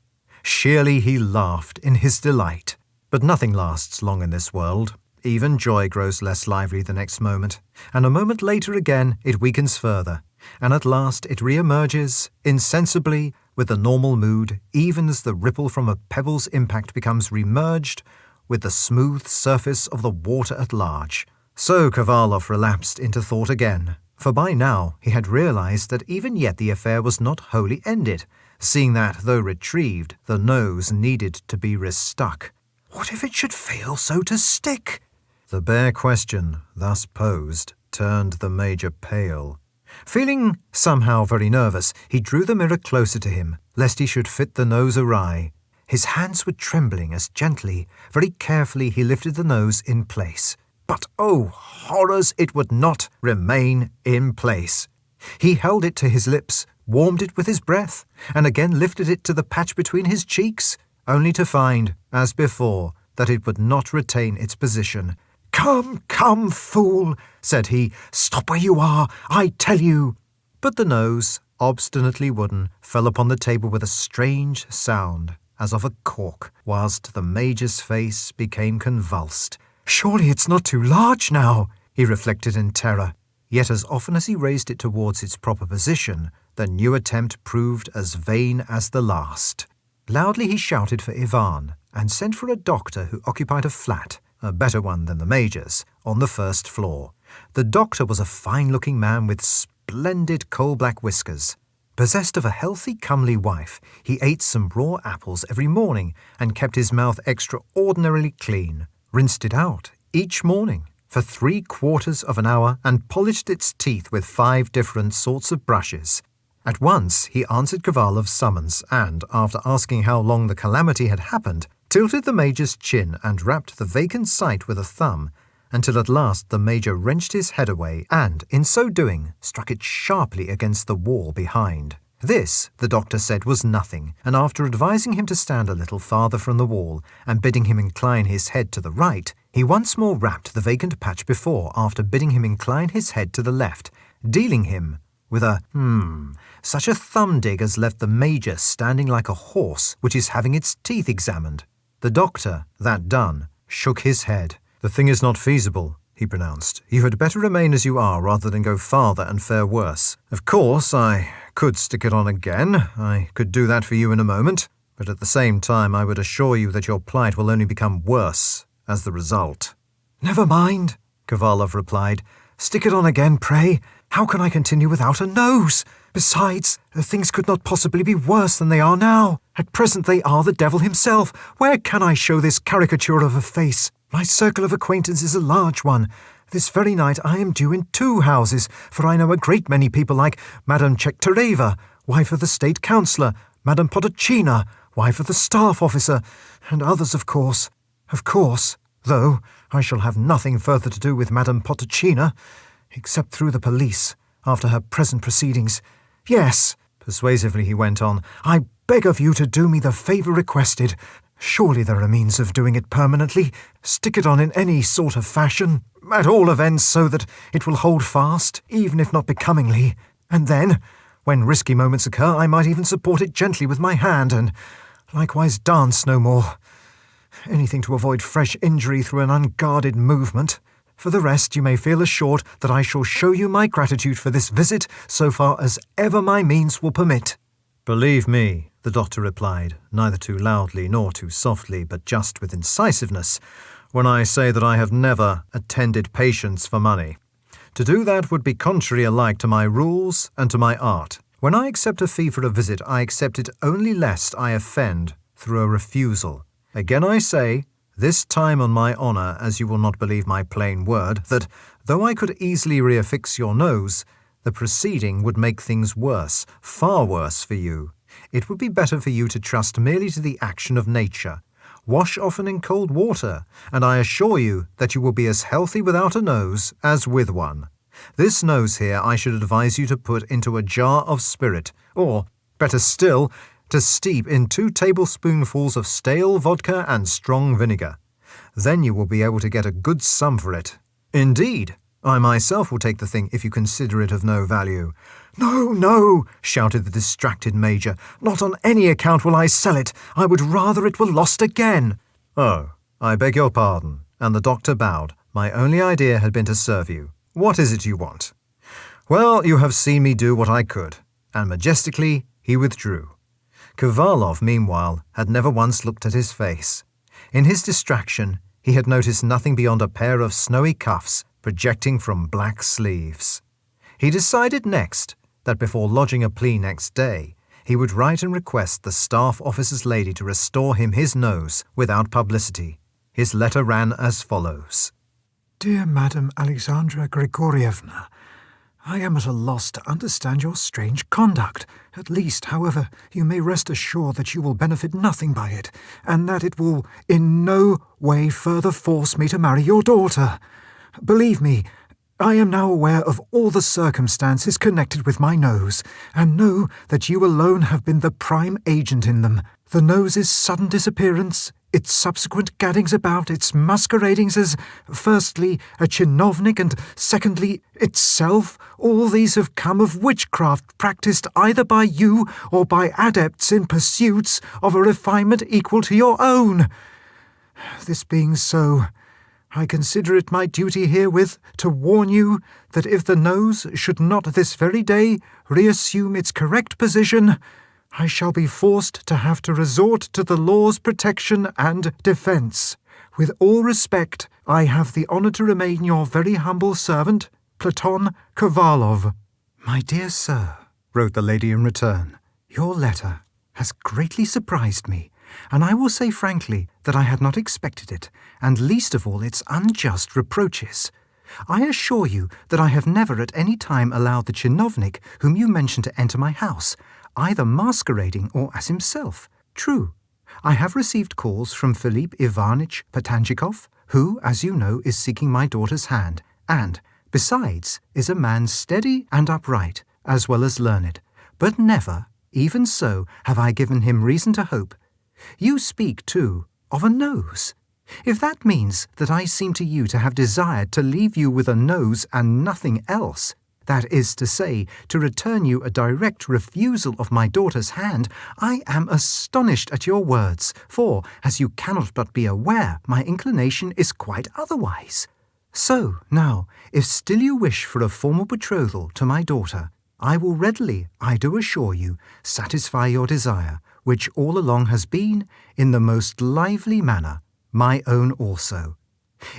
Sheerly he laughed in his delight. But nothing lasts long in this world. Even joy grows less lively the next moment, and a moment later again it weakens further, and at last it re-emerges, insensibly, with the normal mood, even as the ripple from a pebble's impact becomes remerged with the smooth surface of the water at large. So Kovalov relapsed into thought again, for by now he had realized that even yet the affair was not wholly ended, seeing that, though retrieved, the nose needed to be restuck. What if it should fail so to stick? The bare question, thus posed, turned the Major pale. Feeling somehow very nervous, he drew the mirror closer to him, lest he should fit the nose awry. His hands were trembling as gently, very carefully he lifted the nose in place. But, oh horrors, it would not remain in place. He held it to his lips, warmed it with his breath, and again lifted it to the patch between his cheeks, only to find, as before, that it would not retain its position. "Come, come, fool," said he. "Stop where you are, I tell you." But the nose, obstinately wooden, fell upon the table with a strange sound, as of a cork, whilst the Major's face became convulsed. "Surely it's not too large now," he reflected in terror. Yet as often as he raised it towards its proper position, the new attempt proved as vain as the last. Loudly he shouted for Ivan, and sent for a doctor who occupied a flat, a better one than the Major's, on the first floor. The doctor was a fine-looking man with splendid coal-black whiskers. Possessed of a healthy, comely wife, he ate some raw apples every morning and kept his mouth extraordinarily clean, rinsed it out each morning for 3/4 of an hour and polished its teeth with 5 different sorts of brushes. At once he answered Kovalov's summons and, after asking how long the calamity had happened, tilted the Major's chin and rapped the vacant site with a thumb, until at last the Major wrenched his head away and, in so doing, struck it sharply against the wall behind. This, the doctor said, was nothing, and after advising him to stand a little farther from the wall and bidding him incline his head to the right, he once more rapped the vacant patch before, after bidding him incline his head to the left, dealing him with a such a thumb dig as left the Major standing like a horse which is having its teeth examined. The doctor, that done, shook his head. "The thing is not feasible," he pronounced. "You had better remain as you are rather than go farther and fare worse. Of course, I could stick it on again. I could do that for you in a moment. But at the same time, I would assure you that your plight will only become worse as the result." "Never mind," Kovalov replied. "Stick it on again, pray. How can I continue without a nose? Besides, things could not possibly be worse than they are now. At present they are the devil himself. Where can I show this caricature of a face? My circle of acquaintance is a large one. This very night I am due in 2 houses, for I know a great many people like Madame Chektereva, wife of the State Councillor, Madame Potocina, wife of the staff officer, and others, of course. Though I shall have nothing further to do with Madame Potocina, except through the police, after her present proceedings. Yes," persuasively he went on, "I beg of you to do me the favour requested. Surely there are means of doing it permanently. Stick it on in any sort of fashion, at all events so that it will hold fast, even if not becomingly. And then, when risky moments occur, I might even support it gently with my hand, and likewise dance no more. Anything to avoid fresh injury through an unguarded movement. For the rest, you may feel assured that I shall show you my gratitude for this visit so far as ever my means will permit." "Believe me," the doctor replied, neither too loudly nor too softly, but just with incisiveness, "when I say that I have never attended patients for money. To do that would be contrary alike to my rules and to my art. When I accept a fee for a visit, I accept it only lest I offend through a refusal. Again I say, this time on my honour, as you will not believe my plain word, that, though I could easily reaffix your nose, the proceeding would make things worse, far worse for you. It would be better for you to trust merely to the action of nature. Wash often in cold water, and I assure you that you will be as healthy without a nose as with one. This nose here I should advise you to put into a jar of spirit, or, better still, to steep in 2 tablespoonfuls of stale vodka and strong vinegar. Then you will be able to get a good sum for it. Indeed, I myself will take the thing if you consider it of no value." "No, no," shouted the distracted Major. "Not on any account will I sell it. I would rather it were lost again." "Oh, I beg your pardon," and the doctor bowed. "My only idea had been to serve you. What is it you want?" "Well, you have seen me do what I could," and majestically he withdrew. Kovalov, meanwhile, had never once looked at his face. In his distraction, he had noticed nothing beyond a pair of snowy cuffs projecting from black sleeves. He decided next that before lodging a plea next day, he would write and request the staff officer's lady to restore him his nose without publicity. His letter ran as follows.
Dear Madam Alexandra Grigorievna, I am at a loss to understand your strange conduct. At least, however, you may rest assured that you will benefit nothing by it, and that it will in no way further force me to marry your daughter. Believe me, I am now aware of all the circumstances connected with my nose, and know that you alone have been the prime agent in them. The nose's sudden disappearance, its subsequent gaddings about, its masqueradings as, firstly, a chinovnik, and secondly, itself, all these have come of witchcraft practised either by you or by adepts in pursuits of a refinement equal to your own. This being so, I consider it my duty herewith to warn you that if the nose should not this very day reassume its correct position, I shall be forced to have to resort to the law's protection and defence. With all respect, I have the honour to remain your very humble servant, Platon Kovalov.
"My dear sir," wrote the lady in return, "your letter has greatly surprised me, and I will say frankly that I had not expected it, and least of all its unjust reproaches. I assure you that I have never at any time allowed the chinovnik whom you mention to enter my house, either masquerading or as himself. True, I have received calls from Philippe Ivanitch Patanjikov, who, as you know, is seeking my daughter's hand, and, besides, is a man steady and upright, as well as learned. But never, even so, have I given him reason to hope. You speak, too, of a nose. If that means that I seem to you to have desired to leave you with a nose and nothing else, that is to say, to return you a direct refusal of my daughter's hand, I am astonished at your words, for, as you cannot but be aware, my inclination is quite otherwise. So, now, if still you wish for a formal betrothal to my daughter, I will readily, I do assure you, satisfy your desire, which all along has been, in the most lively manner, my own also.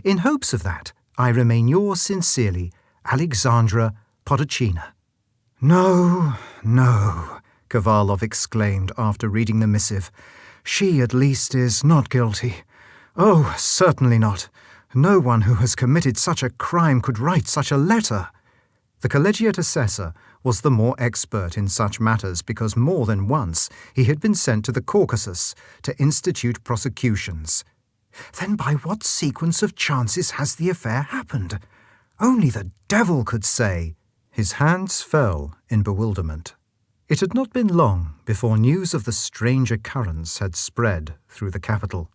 In hopes of that, I remain yours sincerely, Alexandra Podachina."
"No, no," Kovalov exclaimed after reading the missive. "She, at least, is not guilty. Oh, certainly not. No one who has committed such a crime could write such a letter."
The collegiate assessor was the more expert in such matters because more than once he had been sent to the Caucasus to institute prosecutions.
Then by what sequence of chances has the affair happened? Only the devil could say.
His hands fell in bewilderment. It had not been long before news of the strange occurrence had spread through the capital.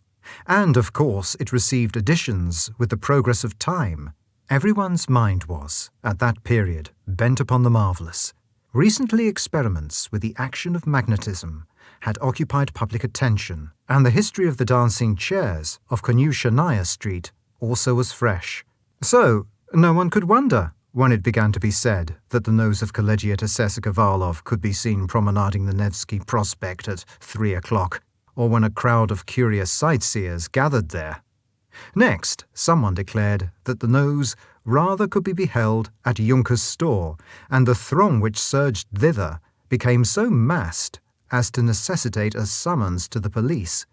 And, of course, it received additions with the progress of time. Everyone's mind was, at that period, bent upon the marvellous. Recently experiments with the action of magnetism had occupied public attention, and the history of the dancing chairs of Konyushanaya Street also was fresh. So, no one could wonder when it began to be said that the nose of Collegiate Assessor Kovalov could be seen promenading the Nevsky Prospect at 3 o'clock, or when a crowd of curious sightseers gathered there. Next, someone declared that the nose rather could be beheld at Junker's store, and the throng which surged thither became so massed as to necessitate a summons to the police.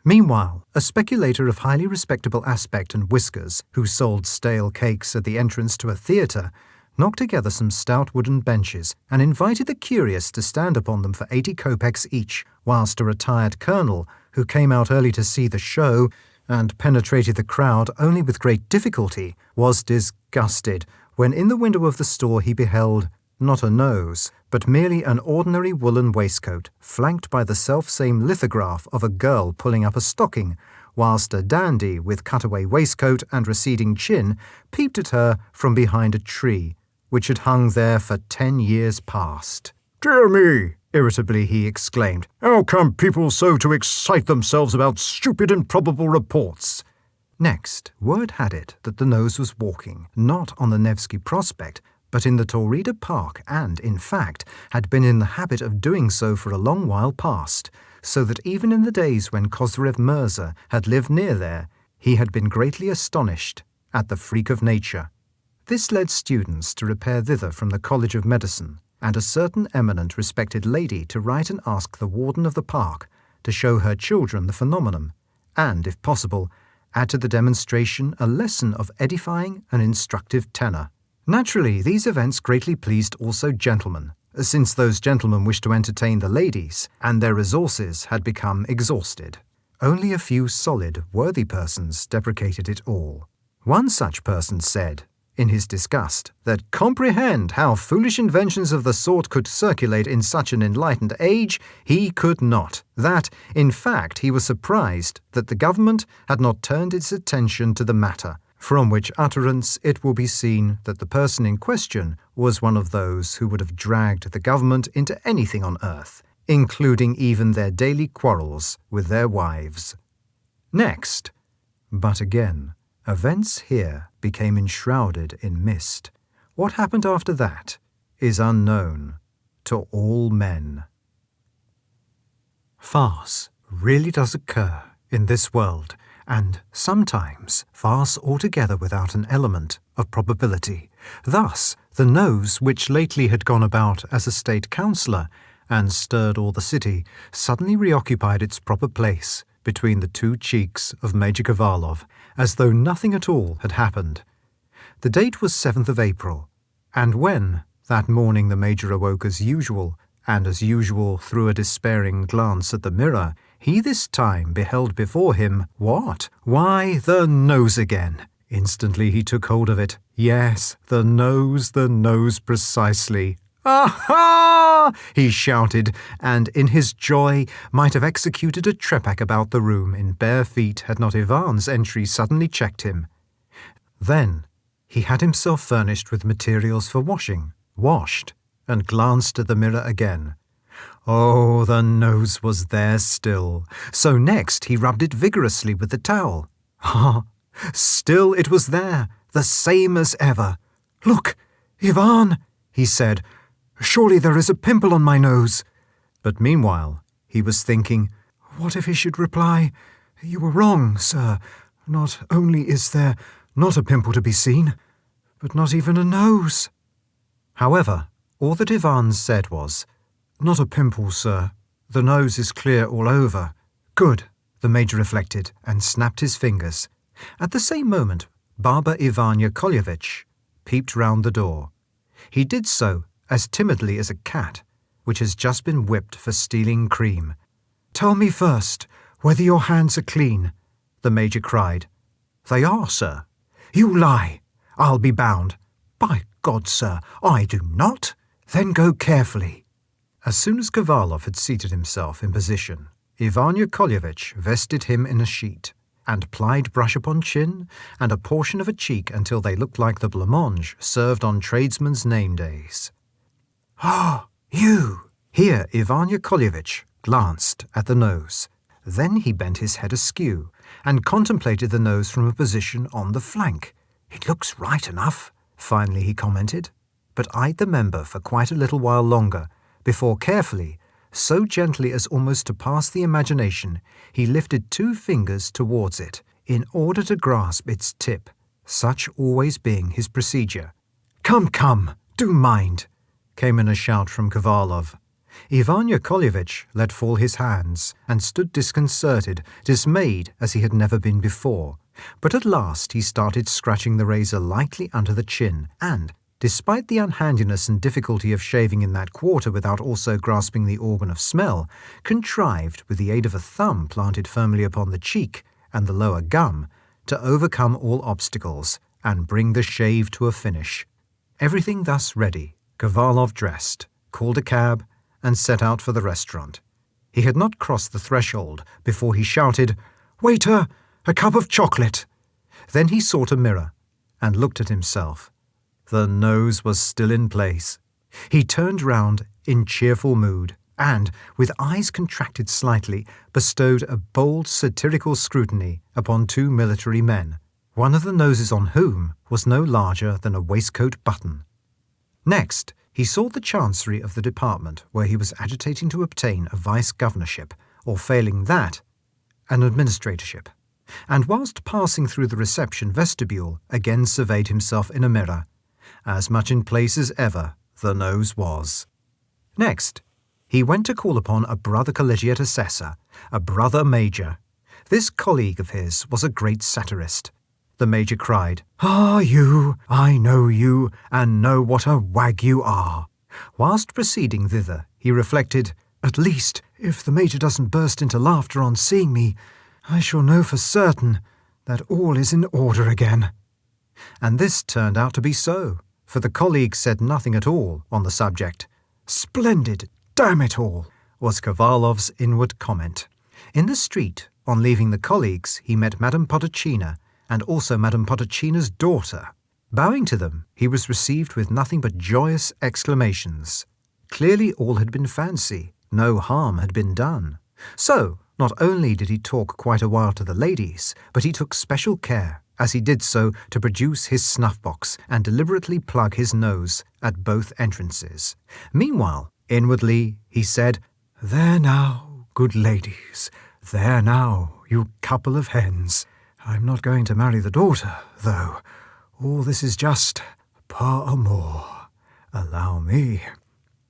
Meanwhile, a speculator of highly respectable aspect and whiskers, who sold stale cakes at the entrance to a theatre, knocked together some stout wooden benches and invited the curious to stand upon them for 80 kopecks each, whilst a retired colonel, who came out early to see the show and penetrated the crowd only with great difficulty, was disgusted when in the window of the store he beheld not a nose, but merely an ordinary woolen waistcoat, flanked by the self-same lithograph of a girl pulling up a stocking, whilst a dandy with cutaway waistcoat and receding chin peeped at her from behind a tree, which had hung there for 10 years past. "Dear me!" irritably he exclaimed. "How come people so to excite themselves about stupid improbable reports?" Next, word had it that the nose was walking, not on the Nevsky Prospect, but in the Taurida Park and, in fact, had been in the habit of doing so for a long while past, so that even in the days when Khosrev Mirza had lived near there, he had been greatly astonished at the freak of nature. This led students to repair thither from the College of Medicine, and a certain eminent respected lady to write and ask the warden of the park to show her children the phenomenon, and, if possible, add to the demonstration a lesson of edifying and instructive tenor. Naturally, these events greatly pleased also gentlemen, since those gentlemen wished to entertain the ladies, and their resources had become exhausted. Only a few solid, worthy persons deprecated it all. One such person said, in his disgust, that comprehend how foolish inventions of the sort could circulate in such an enlightened age, he could not. That, in fact, he was surprised that the government had not turned its attention to the matter, from which utterance it will be seen that the person in question was one of those who would have dragged the government into anything on earth, including even their daily quarrels with their wives. Next, but again, events here became enshrouded in mist. What happened after that is unknown to all men. Farce really does occur in this world, and sometimes farce altogether without an element of probability. Thus, the nose, which lately had gone about as a state councillor and stirred all the city, suddenly reoccupied its proper place between the two cheeks of Major Kovalov, as though nothing at all had happened. The date was 7th of April, and when, that morning, the Major awoke as usual, and as usual threw a despairing glance at the mirror, he this time beheld before him what? Why, the nose again. Instantly he took hold of it. Yes, the nose precisely. "Aha!" he shouted, and in his joy might have executed a trepak about the room in bare feet had not Ivan's entry suddenly checked him. Then he had himself furnished with materials for washing, washed, and glanced at the mirror again. Oh, the nose was there still. So next he rubbed it vigorously with the towel. Ah, still it was there, the same as ever. "Look, Ivan," he said, "surely there is a pimple on my nose." But meanwhile he was thinking, what if he should reply, "You were wrong, sir. Not only is there not a pimple to be seen, but not even a nose." However, all that Ivan said was, "Not a pimple, sir. The nose is clear all over." "Good," the Major reflected, and snapped his fingers. At the same moment, Baba Ivan Yakovlevich peeped round the door. He did so as timidly as a cat which has just been whipped for stealing cream. "Tell me first whether your hands are clean," the Major cried. "They are, sir." "You lie. I'll be bound." "By God, sir, I do not." "Then go carefully." As soon as Kovalov had seated himself in position, Ivan Yakovlevich vested him in a sheet, and plied brush upon chin and a portion of a cheek until they looked like the blancmange served on tradesmen's name days. "Ah, you!" Here Ivan Yakovlevich glanced at the nose. Then he bent his head askew and contemplated the nose from a position on the flank. "It looks right enough," finally he commented, but eyed the member for quite a little while longer, before carefully, so gently as almost to pass the imagination, he lifted 2 fingers towards it, in order to grasp its tip, such always being his procedure. Come, do mind," came in a shout from Kovalov. Ivan Yakovlevich let fall his hands, and stood disconcerted, dismayed as he had never been before. But at last he started scratching the razor lightly under the chin, and, despite the unhandiness and difficulty of shaving in that quarter without also grasping the organ of smell, contrived, with the aid of a thumb planted firmly upon the cheek and the lower gum, to overcome all obstacles and bring the shave to a finish. Everything thus ready, Kovalov dressed, called a cab, and set out for the restaurant. He had not crossed the threshold before he shouted, "Waiter,
A cup of chocolate.
Then he sought a mirror and looked at himself. The nose was still in place. He turned round in cheerful mood and, with eyes contracted slightly, bestowed a bold satirical scrutiny upon two military men, one of the noses on whom was no larger than a waistcoat button. Next, he sought the chancery of the department where he was agitating to obtain a vice-governorship, or failing that, an administratorship, and whilst passing through the reception vestibule again surveyed himself in a mirror. As much in place as ever, the nose was. Next, he went to call upon a brother collegiate assessor, a brother major. This colleague of his was a great satirist. The major cried, "Ah, you! I know you, and know what a wag you are." Whilst proceeding thither, he reflected,
"At least, if the major doesn't burst into laughter on seeing me, I shall know for certain that all is in order again."
And this turned out to be so, for the colleague said nothing at all on the subject.
"Splendid, damn it all,"
was Kovalov's inward comment. In the street, on leaving the colleagues, he met Madame Potocina, and also Madame Potocina's daughter. Bowing to them, he was received with nothing but joyous exclamations. Clearly all had been fancy, no harm had been done. So, not only did he talk quite a while to the ladies, but he took special care, as he did so, to produce his snuff-box and deliberately plug his nose at both entrances. Meanwhile, inwardly, he said,
"There now, good ladies, there now, you couple of hens. I'm not going to marry the daughter, though. All this is just par amour. Allow me."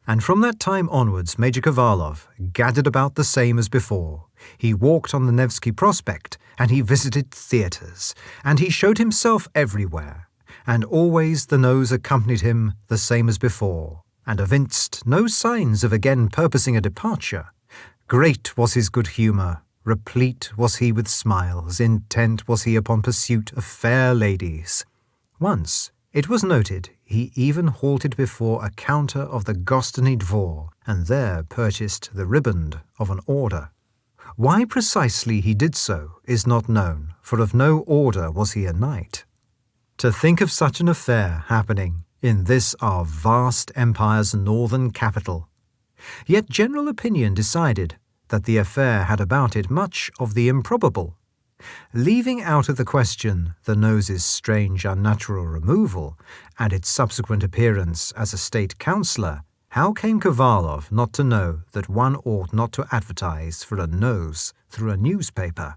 And from that time onwards, Major Kovalov gathered about the same as before. He walked on the Nevsky Prospect, and he visited theatres, and he showed himself everywhere, and always the nose accompanied him the same as before, and evinced no signs of again purposing a departure. Great was his good humour, replete was he with smiles, intent was he upon pursuit of fair ladies. Once, it was noted, he even halted before a counter of the Gostiny Dvor, and there purchased the riband of an order. Why precisely he did so is not known, for of no order was he a knight. To think of such an affair happening in this our vast empire's northern capital. Yet general opinion decided that the affair had about it much of the improbable. Leaving out of the question the nose's strange unnatural removal and its subsequent appearance as a state councillor, how came Kovalov not to know that one ought not to advertise for a nose through a newspaper?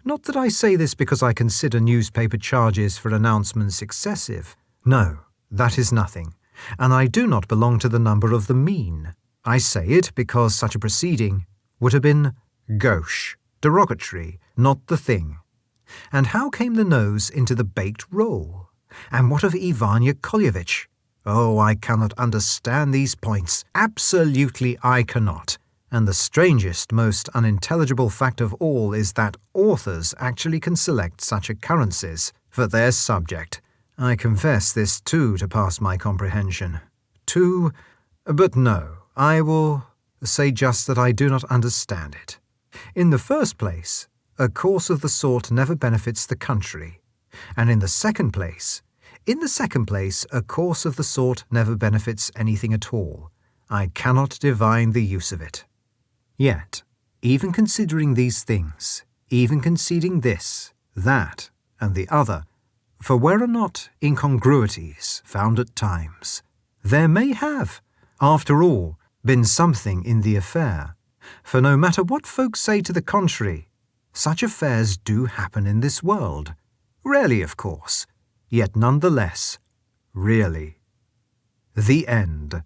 Not that I say this because I consider newspaper charges for announcements excessive. No, that is nothing, and I do not belong to the number of the mean. I say it because such a proceeding would have been gauche, derogatory, not the thing. And how came the nose into the baked roll? And what of Ivan Yakovlevich? Oh, I cannot understand these points. Absolutely I cannot. And the strangest, most unintelligible fact of all is that authors actually can select such occurrences for their subject. I confess this too to pass my comprehension. But no, I will say just that I do not understand it. In the first place, a course of the sort never benefits the country, and in the second place, a course of the sort never benefits anything at all. I cannot divine the use of it. Yet, even considering these things, even conceding this, that, and the other, for where are not incongruities found at times, there may have, after all, been something in the affair. For no matter what folks say to the contrary, such affairs do happen in this world. Rarely, of course, yet none the less, really. The end.